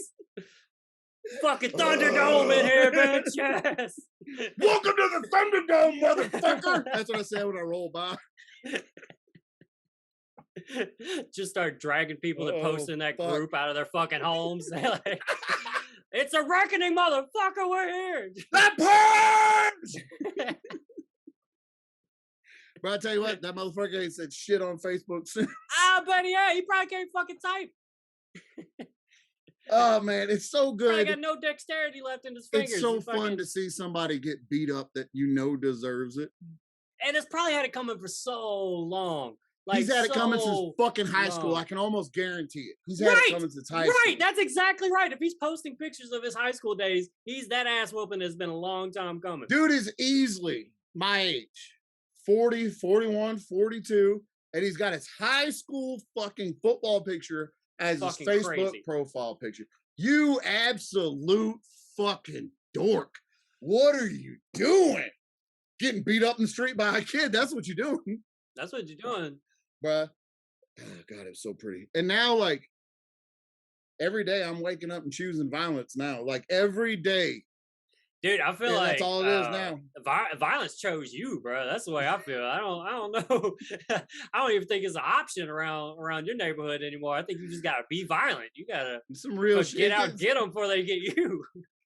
Fucking Thunderdome in here, bitch. Yes. Welcome to the Thunderdome, motherfucker. That's what I said when I rolled by. Just start dragging people that Oh, post in that fuck. group out of their fucking homes. They're like, it's a reckoning, motherfucker. We're here. That purge. But I tell you what, that motherfucker ain't said shit on Facebook since. I bet he probably can't fucking type. Oh man, it's so Probably good. got no dexterity left in his fingers. It's so He fucking- fun to see somebody get beat up that you know deserves it. and it's probably had it coming for so long. Like, He's had it coming since so fucking high school. long. I can almost guarantee it. He's had Right, it coming since high school. Right, that's exactly right. If he's posting pictures of his high school days, he's that ass whooping has been a long time coming. Dude is easily my age. 40, 41, 42. And he's got his high school fucking football picture as his Fucking Facebook crazy. profile picture. You absolute fucking dork. What are you doing? Getting beat up in the street by a kid. That's what you're doing, That's what you're doing. bruh. Oh, God, it's so pretty. And now, like, every day I'm waking up and choosing violence now. Like, every day. Dude, I feel Yeah, like that's all it is now. Violence chose you, bro. That's the way I feel. I don't know. I don't even think it's an option around your neighborhood anymore. I think you just gotta be violent. You gotta It's some real shit. get out, get them before they get you.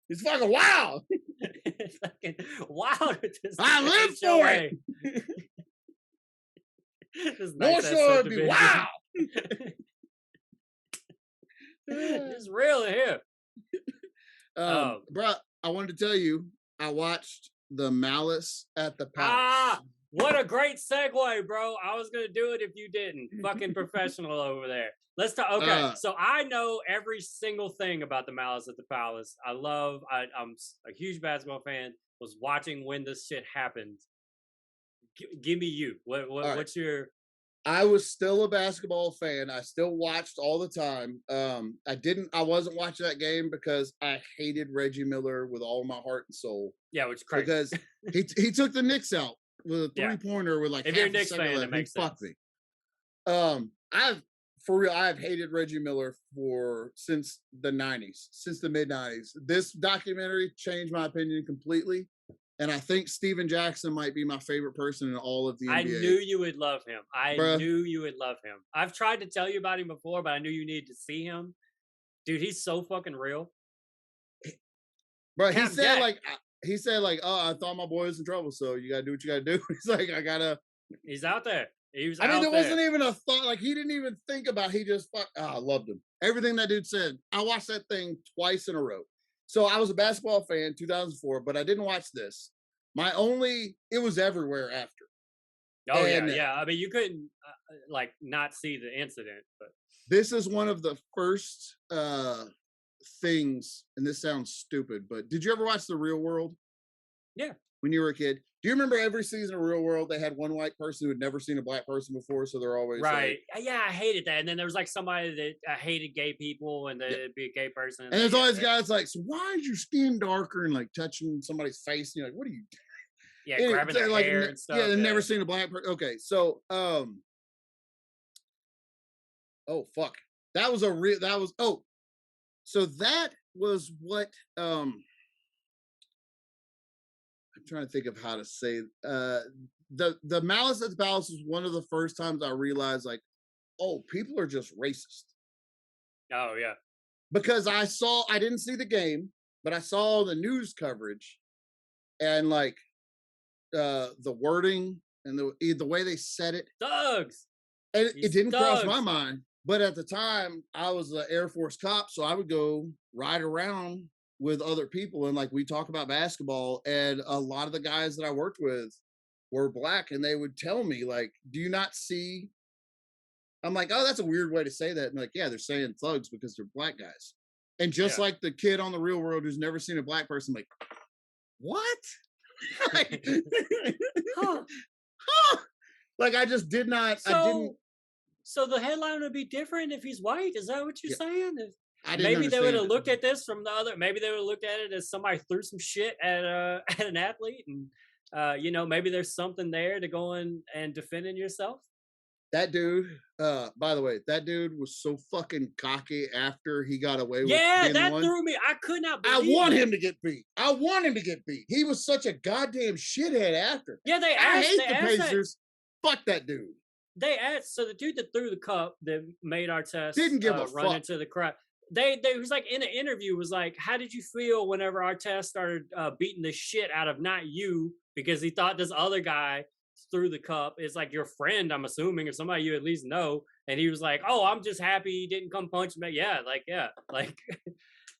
It's fucking wild. It's fucking wild. With this I live for HOA. This North nice-ass Shore would be subdivision. wild. It's real in here. Oh. Bruh, I wanted to tell you, I watched the Malice at the Palace. Ah, what a great segue, bro. I was gonna do it if you didn't. Fucking professional over there. Let's talk. Okay, so I know every single thing about the Malice at the Palace. I'm a huge basketball fan. Was watching when this shit happened. Give me you. right. What's your? I was still a basketball fan. I still watched all the time. I wasn't watching that game because I hated Reggie Miller with all my heart and soul. Yeah, which is crazy. Because he took the Knicks out with a Yeah. 3-pointer with like If half you're a a Knicks second fan, left. it makes He fucked sense. me. I've hated Reggie Miller since the 90s, since the mid 90s. This documentary changed my opinion completely. And I think Steven Jackson might be my favorite person in all of the NBA. I knew you would love him. Bruh. Knew you would love him. I've tried to tell you about him before, but I knew you needed to see him. Dude, he's so fucking real. Bro, he Cap said Jack. like, "Oh, I thought my boy was in trouble, so you gotta do what you gotta do." He's like, "I gotta." He's out there. He was I mean, out there there. wasn't even a thought. Like, he didn't even think about. He just I loved him. Everything that dude said. I watched that thing twice in a row. So I was a basketball fan, 2004, but I didn't watch this. It was everywhere after. Oh and- yeah. I mean, you couldn't not see the incident, but This is one of the first things, and this sounds stupid, but did you ever watch The Real World? Yeah. When you were a kid, do you remember every season of Real World they had one white person who had never seen a black person before, so they're always right. Yeah, I hated that. And then there was like somebody that hated gay people, and they'd be a gay person. And there's always guys like, "So why is your skin darker?" and like touching somebody's face, and you're like, "What are you?" Yeah, Anyway, grabbing their like, hair and stuff. Yeah, they've never seen a black person. Okay, so oh fuck, that was so that was what I'm trying to think of how to say the Malice at the Palace was one of the first times I realized like, oh, people are just racist. Oh yeah. Because I didn't see the game, but I saw the news coverage and like the wording and the way they said it. Thugs. And it These didn't cross my thugs. mind. But at the time, I was an Air Force cop, so I would go ride around with other people and like we talk about basketball. And a lot of the guys that I worked with were black, and they would tell me like, "Do you not see?" I'm like, "Oh, that's a weird way to say that." And like, yeah, they're saying thugs because they're black guys. And just Yeah. like the kid on The Real World who's never seen a black person, like, what? Like, Huh. like I just did not. I didn't. So the headline would be different if he's white. Is that what you're saying? I didn't Maybe they would have understand it. looked at this from the other. Maybe they would have looked at it as somebody threw some shit at at an athlete, and you know, maybe there's something there to go in and defending yourself. That dude, by the way, that dude was so fucking cocky after he got away with Yeah, being that the one. threw me. I could not I believe want that. him to get beat. I want him to get beat. He was such a goddamn shithead after. Yeah, they I asked. hate They the asked that. Pacers. Fuck that dude. They asked. So the dude that threw the cup that made our test Didn't give a run fuck. into the crowd. They was like in an interview was like, how did you feel whenever our test started beating the shit out of not you because he thought this other guy threw the cup. It's like your friend, I'm assuming, or somebody you at least know. And he was like, oh, I'm just happy he didn't come punch me. Yeah, like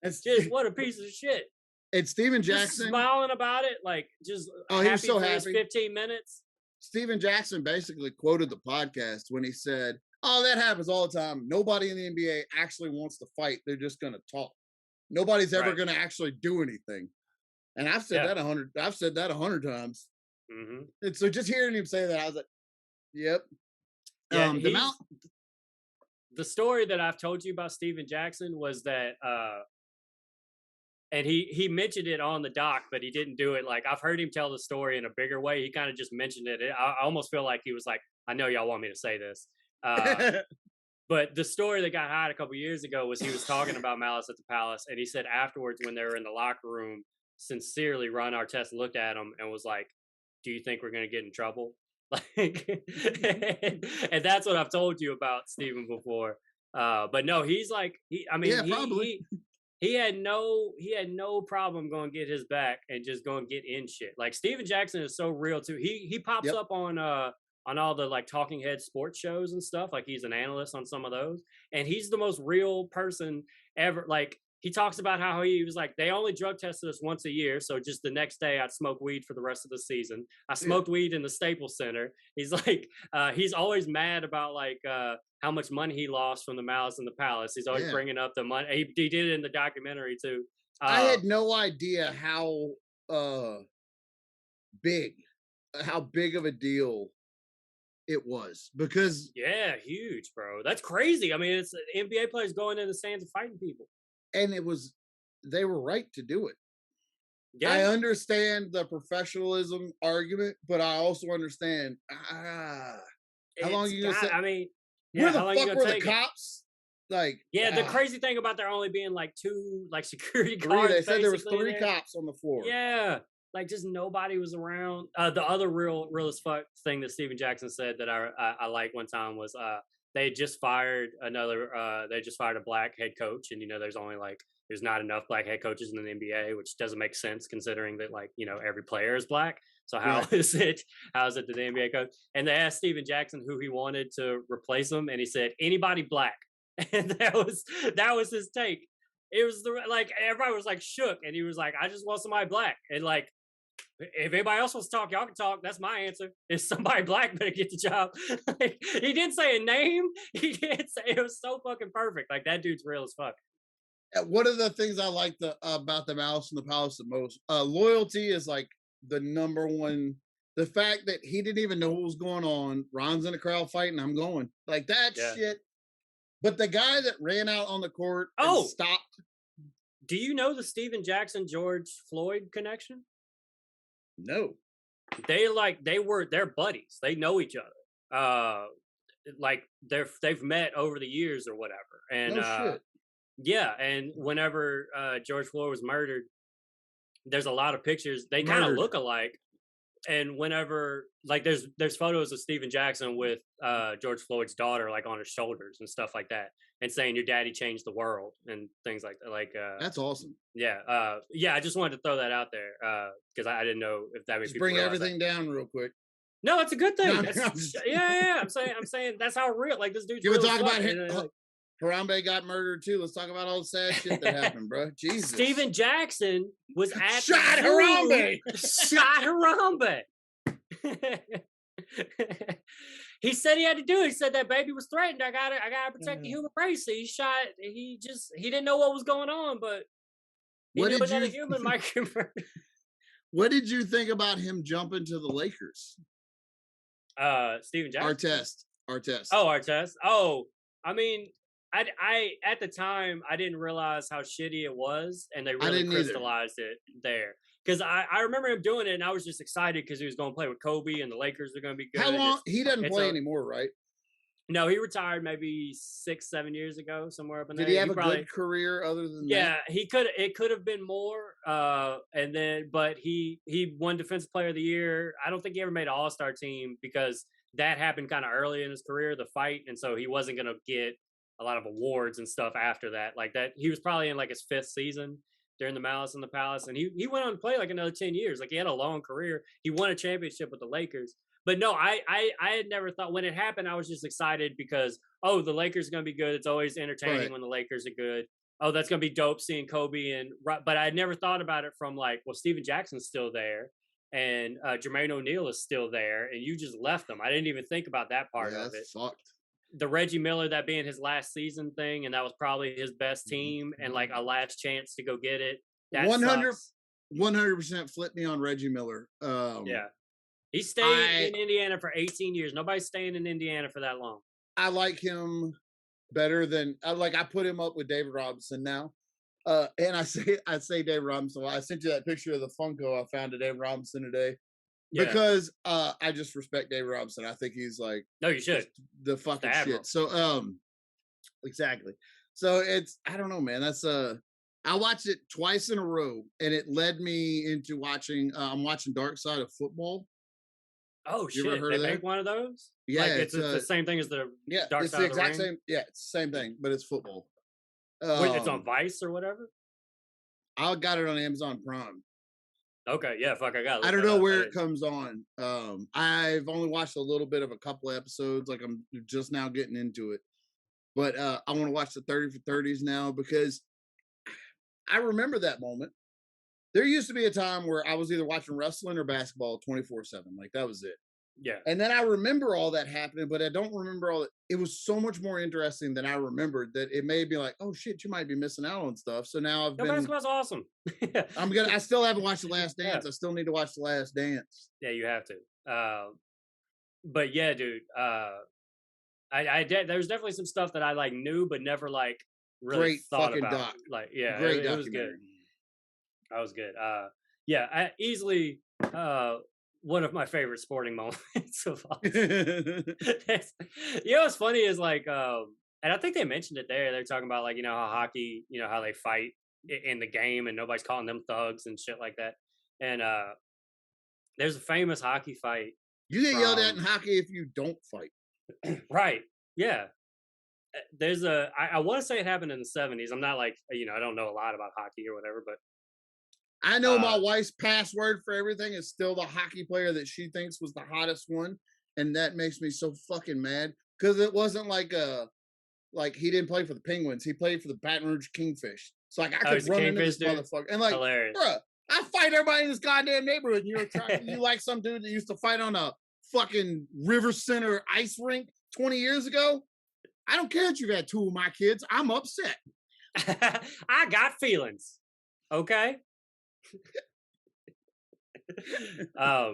It's just what a piece of shit. It's Steven Just Jackson. smiling about it, like just Oh, he happy was so for his happy. 15 minutes. Steven Jackson basically quoted the podcast when he said, "Oh, that happens all the time. Nobody in the NBA actually wants to fight. They're just going to talk. Nobody's ever Right. going to actually do anything." And I've said Yeah. that 100. I've said that 100 times. Mm-hmm. And so just hearing him say that, I was like, "Yep." Yeah, the story that I've told you about Steven Jackson was that, and he mentioned it on the doc, but he didn't do it. Like I've heard him tell the story in a bigger way. He kind of just mentioned it. I almost feel like he was like, I know y'all want me to say this. But the story that got hot a couple years ago was he was talking about Malice at the Palace, and he said afterwards when they were in the locker room, sincerely Ron Artest looked at him and was like, do you think we're going to get in trouble? Like, and that's what I've told you about Steven before. But no, he's like, probably. He had no problem going to get his back and just going to get in shit. Like Steven Jackson is so real too. He pops up on all the like talking head sports shows and stuff. Like he's an analyst on some of those, and he's the most real person ever. Like he talks about how he was like, they only drug tested us once a year. So just the next day I'd smoke weed for the rest of the season. I smoked weed in the Staples Center. He's like, he's always mad about like, how much money he lost from the Malice in the Palace. He's always bringing up the money. He did it in the documentary too. I had no idea how big of a deal it was, because huge, bro. That's crazy. I mean, it's NBA players going in the stands and fighting people. And they were right to do it. Yeah. I understand the professionalism argument, but I also understand how long are you gonna say? I mean, where how long the you fuck gonna were the take it? cops? Like, the crazy thing about there only being like 2 like security three, guards. they said there was basically 3 there. cops on the floor. Yeah, like just nobody was around. The other real as fuck thing that Steven Jackson said that I like one time was they just fired a black head coach, and you know there's not enough black head coaches in the NBA, which doesn't make sense considering that like you know every player is black. So how is it that the NBA coach? And they asked Steven Jackson who he wanted to replace him, and he said anybody black, and that was his take. It was like everybody was like shook, and he was like, I just want somebody black, and like if anybody else wants to talk, y'all can talk. That's my answer. If somebody black better get the job. Like, he didn't say a name. He didn't say. It was so fucking perfect. Like that dude's real as fuck. One of the things I like about the Malice in the Palace the most, loyalty is like the number one. The fact that he didn't even know what was going on. Ron's in the crowd fighting. I'm going like that shit. But the guy that ran out on the court and stopped. Do you know the Steven Jackson George Floyd connection? No. They're buddies. They know each other. Like they've met over the years or whatever. And shit. Yeah, and whenever George Floyd was murdered, there's a lot of pictures. They kind of look alike. And whenever like there's photos of Steven Jackson with George Floyd's daughter like on his shoulders and stuff like that, and saying your daddy changed the world and things like that. Like that's awesome. Yeah, I just wanted to throw that out there because I didn't know if that would bring everything down real quick. No, it's a good thing. No, I'm saying that's how real. Like this dude's. You real talk about him. Harambe got murdered too. Let's talk about all the sad shit that happened, bro. Jesus. Steven Jackson was at shot Harambe. Shot Harambe. He said he had to do it. He said that baby was threatened. I gotta protect the human race. So he didn't know what was going on, but he knew another human might convert. What did you think about him jumping to the Lakers? Steven Jackson. Artest. Oh, Artest. Oh, I mean, I at the time I didn't realize how shitty it was, and they really crystallized it there. Because I remember him doing it, and I was just excited because he was going to play with Kobe, and the Lakers are going to be good. How long? He doesn't play anymore, right? No, he retired maybe 6-7 years ago, somewhere up in there. Did he have a good career other than that? Yeah, he could. It could have been more. But he won Defensive Player of the Year. I don't think he ever made an All-Star team because that happened kind of early in his career, the fight, and so he wasn't going to get a lot of awards and stuff after that. Like that, he was probably in like his 5th season during the Malice in the Palace, and he went on to play like another 10 years. Like he had a long career. He won a championship with the Lakers. But no, I had never thought when it happened, I was just excited because, oh, the Lakers are going to be good. It's always entertaining when the Lakers are good. Oh, that's going to be dope seeing Kobe. But I never thought about it from like, well, Steven Jackson's still there and Jermaine O'Neal is still there and you just left them. I didn't even think about that part of it. Fucked. The Reggie Miller, that being his last season thing, and that was probably his best team and like a last chance to go get it. That 100% flip me on Reggie Miller. Yeah. He stayed in Indiana for 18 years. Nobody's staying in Indiana for that long. I like him better than I put him up with David Robinson now. And I say David Robinson. I sent you that picture of the Funko I found of David Robinson today. Yeah. Because I just respect David Robinson. I think he's like no, you should the fucking shit. So exactly. So I don't know, man. That's I watched it twice in a row, and it led me into watching. I'm watching Dark Side of Football. Oh shit! They make one of those. Yeah, like it's the same thing as the Dark Side the of the Ring? same. Yeah, it's the same thing, but it's football. Wait, it's on Vice or whatever. I got it on Amazon Prime. Okay, yeah, fuck, I don't know where it comes on. I've only watched a little bit of a couple of episodes. Like I'm just now getting into it, but I want to watch the 30 for 30s now because I remember that moment. There used to be a time where I was either watching wrestling or basketball 24/7. Like that was it. Yeah. And then I remember all that happening, but I don't remember all that. It was so much more interesting than I remembered that it made me like, oh shit, you might be missing out on stuff. So now basketball's awesome. I still haven't watched The Last Dance. Yeah. I still need to watch The Last Dance. Yeah, you have to. But yeah, dude. There's definitely some stuff that I like knew but never like really great thought fucking about. Doc. Like yeah, great it was good. That was good. Yeah, easily one of my favorite sporting moments of all. You know what's funny is like, and I think they mentioned it there. They're talking about like, you know, how hockey, you know, how they fight in the game and nobody's calling them thugs and shit like that. And there's a famous hockey fight. You get yelled at in hockey if you don't fight. Right. Yeah. There's I want to say it happened in the 70s. I'm not like, you know, I don't know a lot about hockey or whatever, but I know my wife's password for everything is still the hockey player that she thinks was the hottest one. And that makes me so fucking mad. Because it wasn't like he didn't play for the Penguins. He played for the Baton Rouge Kingfish. So like I could run into this motherfucker. And like, bruh, I fight everybody in this goddamn neighborhood. You like some dude that used to fight on a fucking River Center ice rink 20 years ago? I don't care if you've had 2 of my kids. I'm upset. I got feelings. Okay. I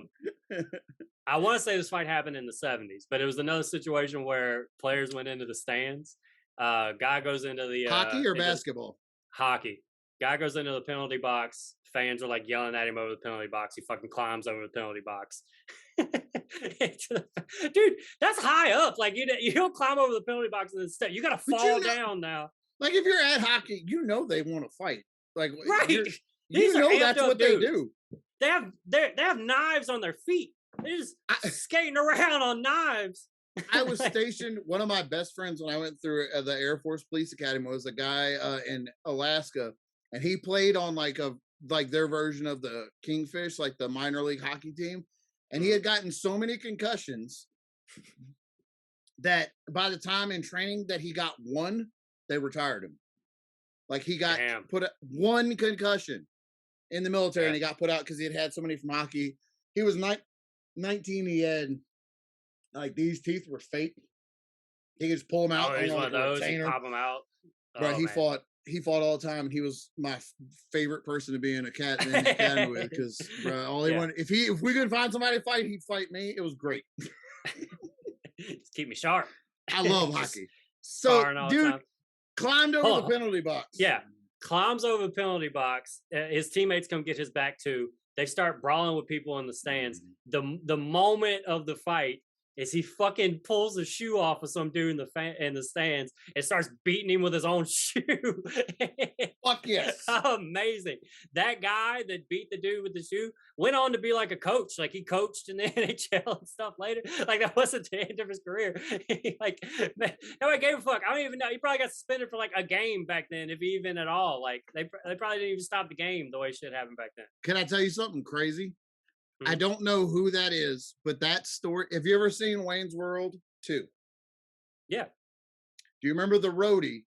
want to say this fight happened in the 70s, but it was another situation where players went into the stands. Guy goes into the hockey or basketball? Hockey. Guy goes into the penalty box. Fans are like yelling at him over the penalty box. He fucking climbs over the penalty box. Dude, that's high up. Like you don't climb over the penalty box and then you got to fall down now. Like if you're at hockey, you know they want to fight. Like right. You know that's what dudes. they do. They have knives on their feet. They're just skating around on knives. I was stationed. One of my best friends when I went through the Air Force Police Academy was a guy in Alaska, and he played on like their version of the Kingfish, like the minor league hockey team, and he had gotten so many concussions that by the time in training that he got one, they retired him. Like he got put one concussion in the military, and he got put out because he had so many from hockey. He was 19. He had like these teeth were fake. He could just pull them out. Oh, he's one of those. He pop them out. Right. He fought he fought all the time, and he was my favorite person to be in a cat in the academy with, because all he wanted, if we could find somebody to fight, he'd fight me. It was great. Just keep me sharp. I love hockey. So, dude climbed over the penalty box. Yeah, climbs over the penalty box. His teammates come get his back too. They start brawling with people in the stands. The moment of the fight is he fucking pulls the shoe off of some dude in the stands and starts beating him with his own shoe. Fuck yes. Amazing. That guy that beat the dude with the shoe went on to be like a coach. Like he coached in the NHL and stuff later. Like that wasn't the end of his career. Like, man, nobody gave a fuck. I don't even know. He probably got suspended for like a game back then, if even at all. Like they probably didn't even stop the game the way shit happened back then. Can I tell you something crazy? I don't know who that is, but that story. Have you ever seen Wayne's World 2? Yeah. Do you remember the roadie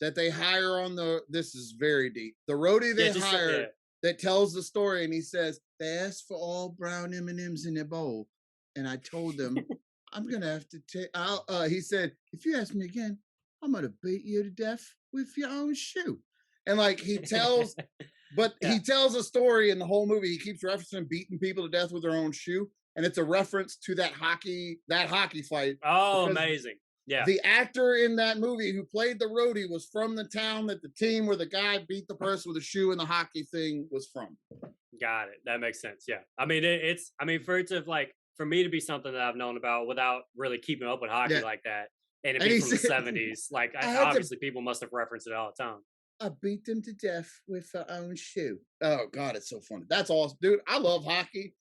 that they hire on the? This is very deep. The roadie they hired that tells the story, and he says they asked for all brown M&Ms in their bowl, and I told them I'm gonna have to take. He said, if you ask me again, I'm gonna beat you to death with your own shoe. And like he tells. But he tells a story in the whole movie. He keeps referencing beating people to death with their own shoe, and it's a reference to that hockey fight. Oh, amazing! Yeah, the actor in that movie who played the roadie was from the town that the team where the guy beat the person with a shoe in the hockey thing was from. Got it. That makes sense. Yeah, I mean it's. I mean for it to for me to be something that I've known about without really keeping up with hockey like that, and it be from the 70s. Like obviously people must have referenced it all the time. I beat them to death with their own shoe. Oh God, it's so funny. That's awesome, dude. I love hockey.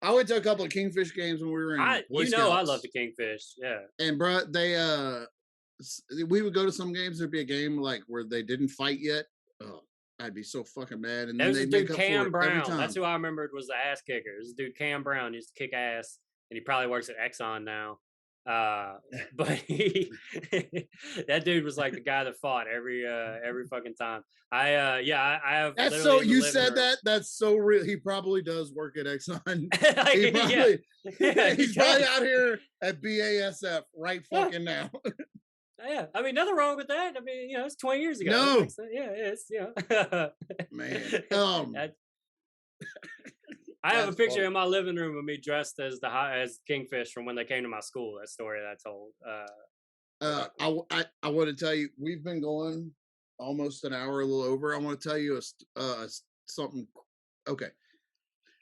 I went to a couple of Kingfish games when we were in. I love the Kingfish. Yeah. And bro, we would go to some games. There'd be a game like where they didn't fight yet. Oh, I'd be so fucking mad. And then there's a dude Cam Brown. That's who I remembered was the ass kicker. This dude Cam Brown used to kick ass, and he probably works at Exxon now. But that dude was like the guy that fought every fucking time. I have. That's so you said that. That's so real. He probably does work at Exxon. He's probably out here at BASF right fucking now. Yeah, I mean nothing wrong with that. I mean it's 20 years ago. No, it's man. I have a picture in my living room of me dressed as Kingfish from when they came to my school. That story that I told. I want to tell you, we've been going almost an hour, a little over. I want to tell you something. Okay,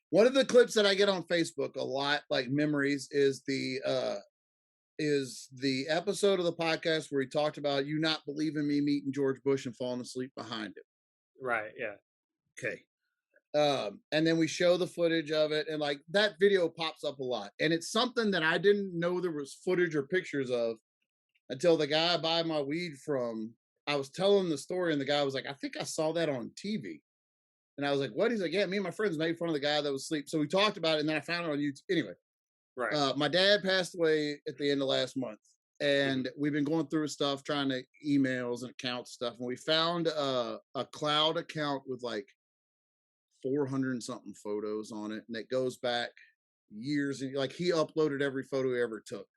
one of the clips that I get on Facebook a lot, like memories, is the episode of the podcast where he talked about you not believing me meeting George Bush and falling asleep behind him. Right. Yeah. Okay. And then we show the footage of it, and like that video pops up a lot, and it's something that I didn't know there was footage or pictures of until the guy I buy my weed from, I was telling the story, and the guy was like, I think I saw that on TV. And I was like, what? He's like, yeah, me and my friends made fun of the guy that was asleep. So we talked about it, and then I found it on YouTube. Anyway, right. My dad passed away at the end of last month, and we've been going through stuff, trying to emails and account stuff, and we found a cloud account with like 400 and something photos on it, and it goes back years, and like he uploaded every photo he ever took.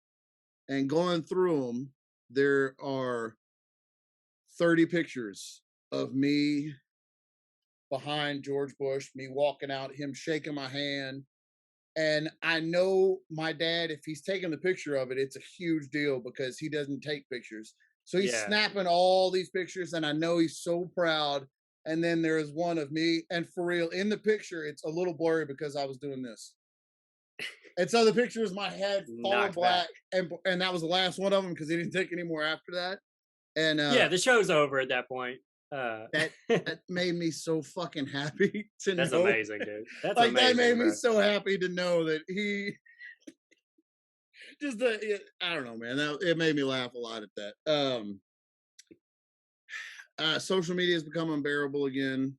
And going through them, there are 30 pictures of me behind George Bush, me walking out, him shaking my hand. And I know my dad, if he's taking the picture of it, it's a huge deal because he doesn't take pictures. So he's snapping all these pictures, and I know he's so proud. And then there is one of me, and for real, in the picture, it's a little blurry because I was doing this. And so the picture is my head falling black, and that was the last one of them because he didn't take any more after that. And the show's over at that point. That made me so fucking happy to That's know. Amazing, dude. That's like amazing, that made me so happy to know that he. I don't know, man. It made me laugh a lot at that. Social media has become unbearable again.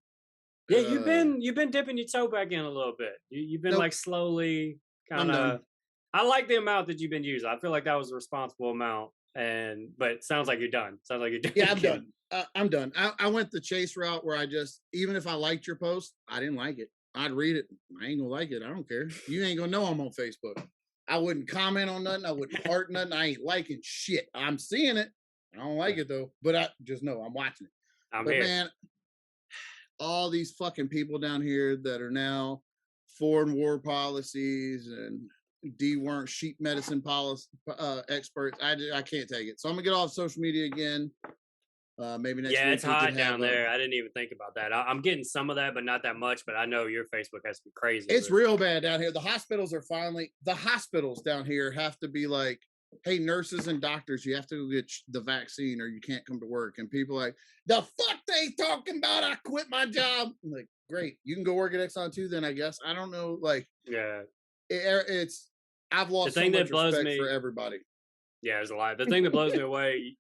Yeah, you've been dipping your toe back in a little bit. You've been like slowly kind of. I like the amount that you've been using. I feel like that was a responsible amount, but it sounds like you're done. Sounds like you're done. Yeah, I'm done. I'm done. I went the Chase route where I just, even if I liked your post, I didn't like it. I'd read it. I ain't gonna like it. I don't care. You ain't gonna know I'm on Facebook. I wouldn't comment on nothing. I wouldn't heart nothing. I ain't liking shit. I'm seeing it. I don't like it though, but I just know I'm watching it. I'm But here. man, all these fucking people down here that are now foreign war policies and deworm sheep medicine policy experts. I can't take it. So I'm gonna get off social media again. Maybe next Yeah, week it's we hot can down have. there. I didn't even think about that. I'm getting some of that, but not that much. But I know your Facebook has to be crazy. It's real bad down here. The hospitals down here have to be like, hey, nurses and doctors, you have to go get the vaccine or you can't come to work. And people are like, the fuck they talking about? I quit my job. I'm like, great, you can go work at Exxon too then, I guess. I don't know. Like, yeah, I've lost so much respect for everybody. Yeah, there's a lot. The thing that blows me away,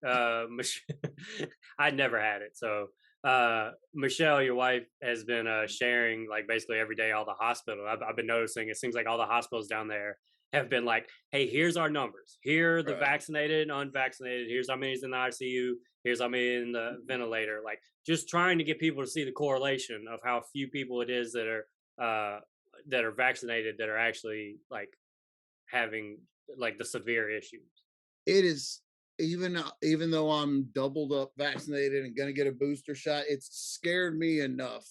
I'd never had it. So Michelle, your wife, has been sharing like basically every day all the hospital. I've been noticing it seems like all the hospitals down there have been like, hey, here's our numbers. Here are the vaccinated and unvaccinated. Here's how many's in the ICU. Here's how many in the ventilator. Like just trying to get people to see the correlation of how few people it is that are vaccinated that are actually like having like the severe issues. It is, even though I'm doubled up vaccinated and gonna get a booster shot, it's scared me enough.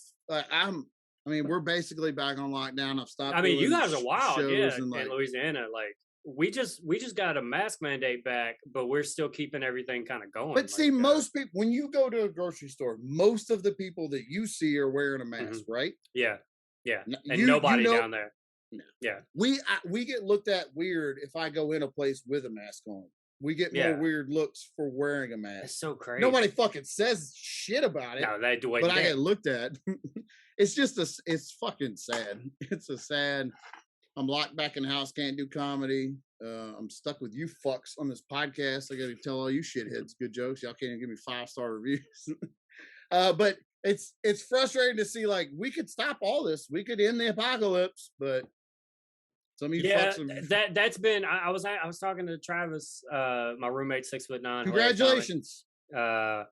We're basically back on lockdown. I've stopped. I mean, you guys are wild, yeah, in Louisiana. Like we just got a mask mandate back, but we're still keeping everything kind of going. But see, most people, when you go to a grocery store, most of the people that you see are wearing a mask, right? Yeah, and nobody down there. No. Yeah, we get looked at weird if I go in a place with a mask on. We get more weird looks for wearing a mask. It's so crazy. Nobody fucking says shit about it. No, they do it. But I get looked at. It's fucking sad. It's a sad. I'm locked back in the house, can't do comedy. I'm stuck with you fucks on this podcast. I got to tell all you shitheads good jokes. Y'all can't even give me 5-star reviews. But it's frustrating to see like we could stop all this. We could end the apocalypse, but some of you fucks have... that's been. I was talking to Travis, my roommate, 6'9". Congratulations. I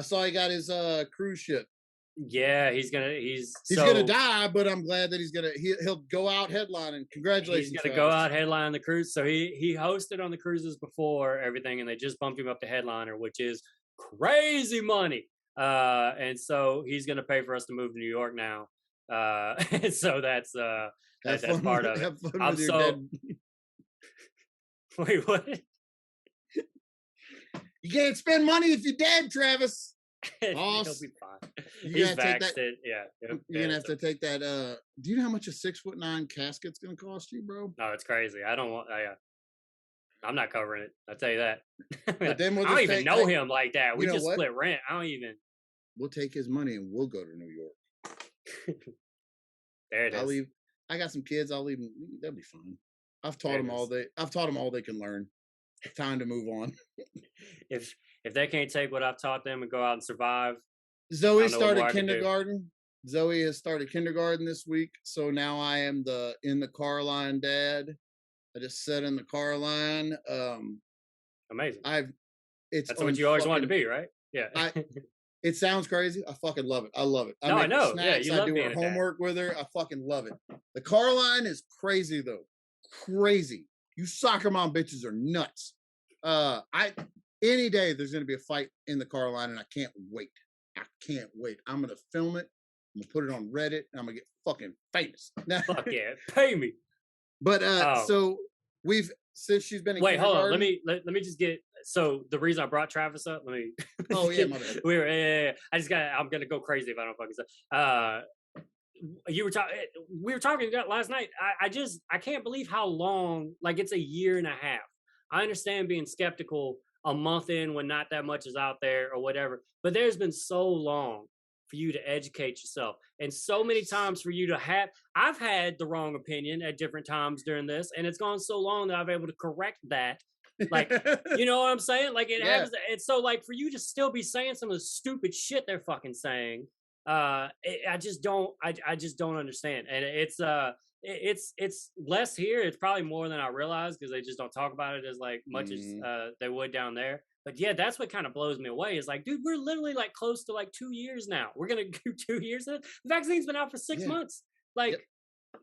saw he got his cruise ship. Yeah, he's gonna die, but I'm glad that he'll go out headlining. Congratulations. He's gonna go out headlining the cruise. So he hosted on the cruises before everything, and they just bumped him up to headliner, which is crazy money. And so he's gonna pay for us to move to New York now. And so that's part of it. I'm so wait, what? You can't spend money if you're dead, Travis. He'll be fine. He's vaxxed it. Yeah. You're gonna have to take that. Do you know how much a 6'9" casket's gonna cost you, bro? No, it's crazy. I don't want. I'm not covering it. I'll tell you that. But then I don't even know him like that. We just split rent. I don't even. We'll take his money and we'll go to New York. There it is. I got some kids. I'll leave them. That'll be fine. I've taught them all they can learn. Time to move on. If they can't take what I've taught them and go out and survive. Zoe started kindergarten. Zoe has started kindergarten this week, so now I am in the car line dad. I just sat in the car line. Amazing. That's what you always wanted to be, right? Yeah. It sounds crazy. I fucking love it. I love it. I know. Snacks, Yeah, I do her homework with her. I fucking love it. The car line is crazy though. Crazy. You soccer mom bitches are nuts. Any day there's gonna be a fight in the car line, and I can't wait. I'm gonna film it. I'm gonna put it on Reddit, and I'm gonna get fucking famous. Fuck yeah, pay me. But so since she's been in hold on. Let me just get. So the reason I brought Travis up, let me. Oh yeah, my bad. I'm gonna go crazy if I don't fucking say. We were talking last night. I can't believe how long. Like it's a year and a half. I understand being skeptical a month in when not that much is out there or whatever, but there's been so long for you to educate yourself and so many times for you to I've had the wrong opinion at different times during this, and it's gone so long that I've been able to correct that. Like, you know what I'm saying? Like it happens. And so like for you to still be saying some of the stupid shit they're fucking saying, I just don't understand. And it's less here. It's probably more than I realized because they just don't talk about it as like much as they would down there. But yeah, that's what kind of blows me away. Is like, dude, we're literally like close to like 2 years now. We're gonna do 2 years. The vaccine's been out for 6 months. Like,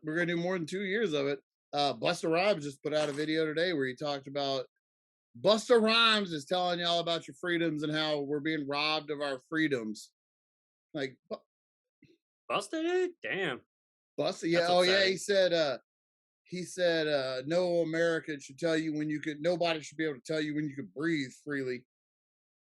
we're gonna do more than 2 years of it. Busta Rhymes just put out a video today where he talked about Busta Rhymes is telling y'all about your freedoms and how we're being robbed of our freedoms. Like Busted it? Damn. busted. Yeah. That's Oh yeah. upsetting. He said no American should tell you when you could. Nobody should be able to tell you when you could breathe freely.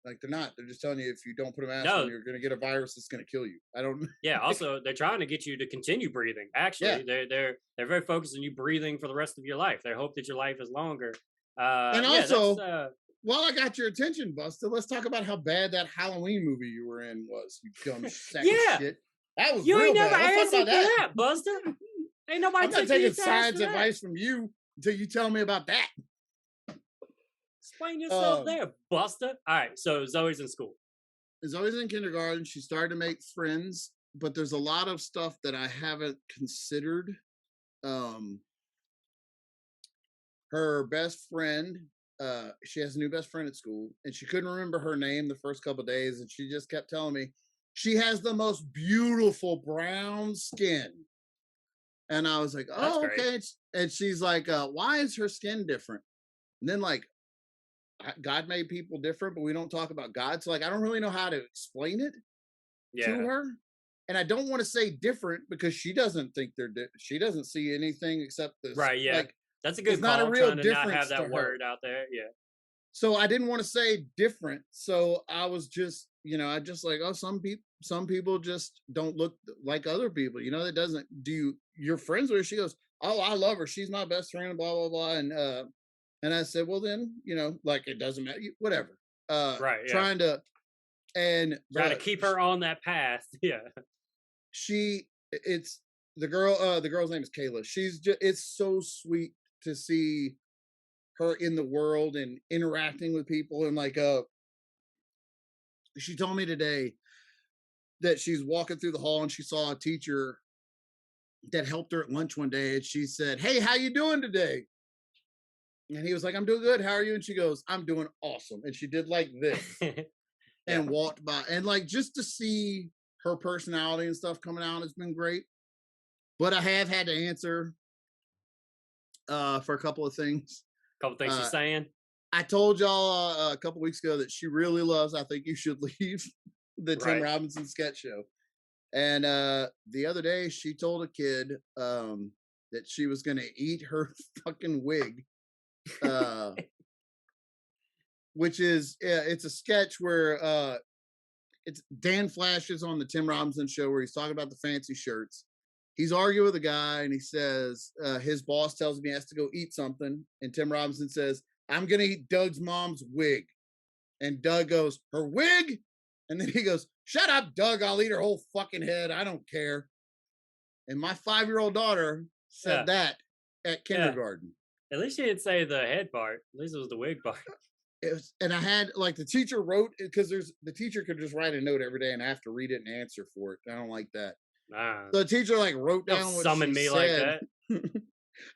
Like they're not. They're just telling you if you don't put a mask on, No. you're going to get a virus that's going to kill you. I don't. Yeah. Also, they're trying to get you to continue breathing. Actually, they're very focused on you breathing for the rest of your life. They hope that your life is longer. And yeah, also, that's, while I got your attention, Buster, let's talk about how bad that Halloween movie you were in was. You dumb sack Yeah. of shit. That was you real ain't never bad. Let's asked talk me about for that. that, Buster. Ain't nobody I'm not taking taking science advice from you until you tell me about that. Explain yourself there, Buster. All right, so Zoe's in school. Zoe's in kindergarten. She started to make friends, but there's a lot of stuff that I haven't considered. Her best friend, she has a new best friend at school, and she couldn't remember her name the first couple of days, and she just kept telling me she has the most beautiful brown skin. And I was like, oh, okay. And she's like, why is her skin different? And then like, God made people different, but we don't talk about God. So like, I don't really know how to explain it to her. And I don't want to say different because she doesn't think they're she doesn't see anything except this. Right. Yeah. Like, that's a good it's call. not a real trying to not difference have that to word her. out there. Yeah. So I didn't want to say different. So I was just, I just like, oh, some people just don't look like other people. That doesn't you're friends with her. She goes, oh, I love her. She's my best friend, blah, blah, blah. And I said, well, then, like it doesn't matter, whatever. Right. Yeah. Trying to keep her on that path. Yeah. It's the girl's name is Kayla. It's so sweet to see her in the world and interacting with people. And like, she told me today that she's walking through the hall and she saw a teacher that helped her at lunch one day. And she said, hey, how you doing today? And he was like, I'm doing good. How are you? And she goes, I'm doing awesome. And she did like this and walked by. And like, just to see her personality and stuff coming out has been great. But I have had to answer for a couple of things. She's saying. I told y'all a couple weeks ago that she really loves I Think You Should Leave, the Tim Robinson sketch show. And the other day she told a kid that she was going to eat her fucking wig. Which is it's a sketch where it's Dan Flashes on the Tim Robinson show where he's talking about the fancy shirts. He's arguing with a guy and he says his boss tells him he has to go eat something, and Tim Robinson says, I'm gonna eat Doug's mom's wig. And Doug goes, her wig? And then he goes, shut up, Doug, I'll eat her whole fucking head, I don't care. And my 5-year-old daughter said that at kindergarten. At least she didn't say the head part. At least it was the wig part. And I had like the teacher wrote, because the teacher could just write a note every day and I have to read it and answer for it. I don't like that. So the teacher like wrote down what summon she me said, like that.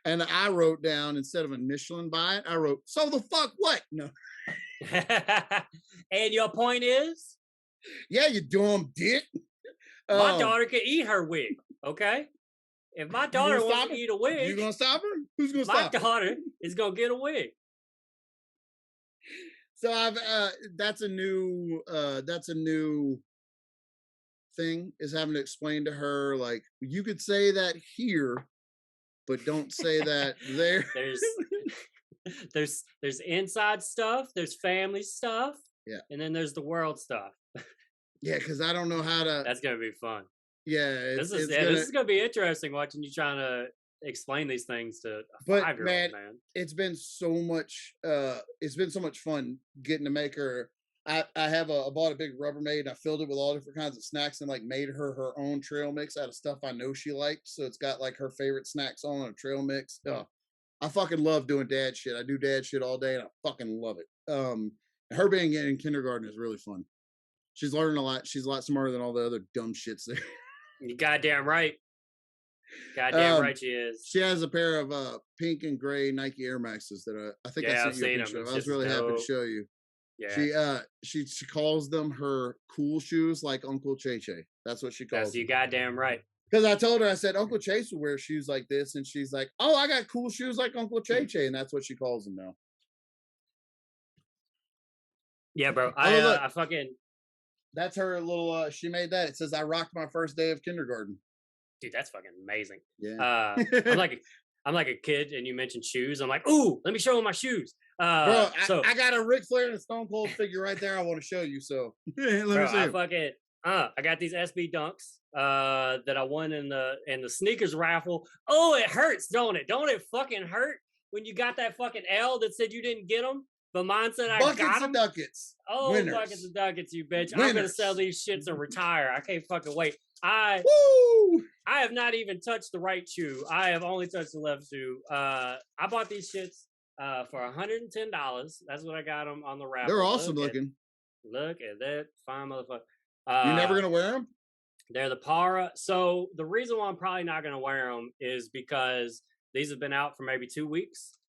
And I wrote down, instead of initialing by it, I wrote, so the fuck what? No. And your point is? Yeah, you dumb dick. My daughter can eat her wig, okay? If my daughter wants to eat a wig, you gonna stop her? Who's gonna stop her? My daughter is gonna get a wig. So I've that's a new thing, is having to explain to her, like, you could say that here, but don't say that there. There's inside stuff, there's family stuff, and then there's the world stuff. Yeah, because I don't know how to. That's gonna be fun. Yeah, this is gonna be interesting watching you trying to explain these things to a 5-year-old, man. It's been so much fun getting to make her. I bought a big Rubbermaid and I filled it with all different kinds of snacks and like made her own trail mix out of stuff I know she liked. So it's got like her favorite snacks on a trail mix. I fucking love doing dad shit. I do dad shit all day and I fucking love it. Her being in kindergarten is really fun. She's learning a lot. She's a lot smarter than all the other dumb shits there. You goddamn right. Goddamn right she is. She has a pair of pink and gray Nike Air Maxes that I think I sent you a picture of. I was really happy to show you. Yeah. She calls them her cool shoes, like Uncle Che Che. That's what she calls them. You goddamn right. Because I told her, I said, Uncle Chase would wear shoes like this. And she's like, oh, I got cool shoes like Uncle Che Che. And that's what she calls them now. Yeah, bro. I fucking... That's her little. She made that. It says, "I rocked my first day of kindergarten." Dude, that's fucking amazing. Yeah. I'm like a kid, and you mentioned shoes. I'm like, ooh, let me show him my shoes. Bro, So I got a Ric Flair and a Stone Cold figure right there. I want to show you. So let bro, me see. I got these SB Dunks that I won in the sneakers raffle. Oh, it hurts, don't it? Don't it fucking hurt when you got that fucking L that said you didn't get them, but mine said I got them. Buckets of Duckets. Oh, Winners. Buckets of Duckets, you bitch! Winners. I'm gonna sell these shits and retire. I can't fucking wait. I have not even touched the right shoe. I have only touched the left shoe. I bought these shits for $110. That's what I got them on the raffle. They're awesome looking. Look at that fine motherfucker. You're never gonna wear them? They're the Para. So the reason why I'm probably not gonna wear them is because these have been out for maybe 2 weeks,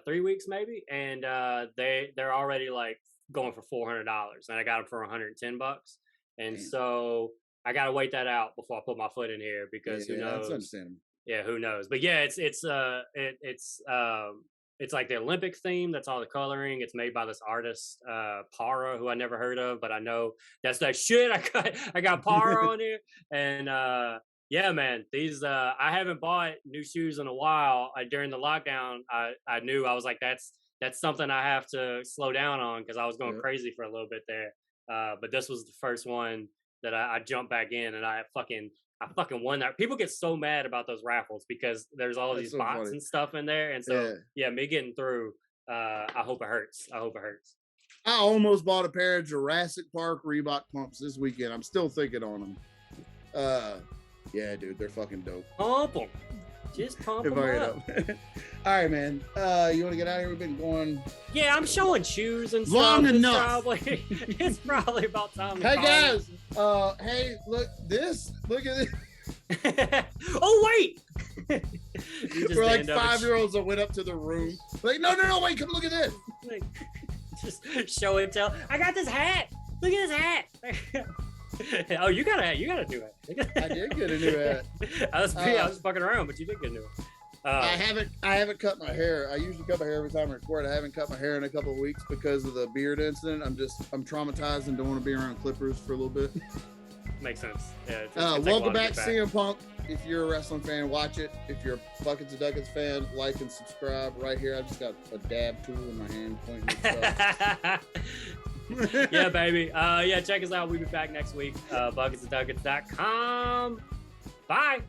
3 weeks maybe, and they're already like going for $400, and I got them for $110, and so I gotta wait that out before I put my foot in here because who knows? That's understandable. Yeah, who knows? But yeah, it's like the Olympic theme. That's all the coloring. It's made by this artist, Para, who I never heard of, but I know that's that shit. I got Para on here, and yeah, man, these I haven't bought new shoes in a while. During the lockdown, I knew I was like, that's something I have to slow down on because I was going crazy for a little bit there. But this was the first one that I jumped back in, and I fucking won that. People get so mad about those raffles because there's all these bots and stuff in there, and so yeah, me getting through. I hope it hurts. I almost bought a pair of Jurassic Park Reebok pumps this weekend. I'm still thinking on them. Yeah, dude, they're fucking dope. Pump them. Just pump them up. All right, man. You want to get out of here? We've been going. Yeah, I'm showing shoes and long stuff. enough. It's probably about time. Hey guys. Hey, look at this. Oh wait. We're like 5-year-olds that went up to the room. Like, no, wait, come look at this. Just show and tell. I got this hat. Look at this hat. Oh, you got a new hat. I did get a new hat. I was fucking around, but you did get a new one. I haven't cut my hair. I usually cut my hair every time I record. I haven't cut my hair in a couple of weeks because of the beard incident. I'm traumatized and don't want to be around clippers for a little bit. Makes sense. Yeah. Welcome back, CM Punk. If you're a wrestling fan, watch it. If you're a Buckets of Duckets fan, like and subscribe right here. I just got a dab tool in my hand pointing at stuff. Yeah, baby. Yeah, check us out. We'll be back next week. Bucketsofduckets.com. Bye.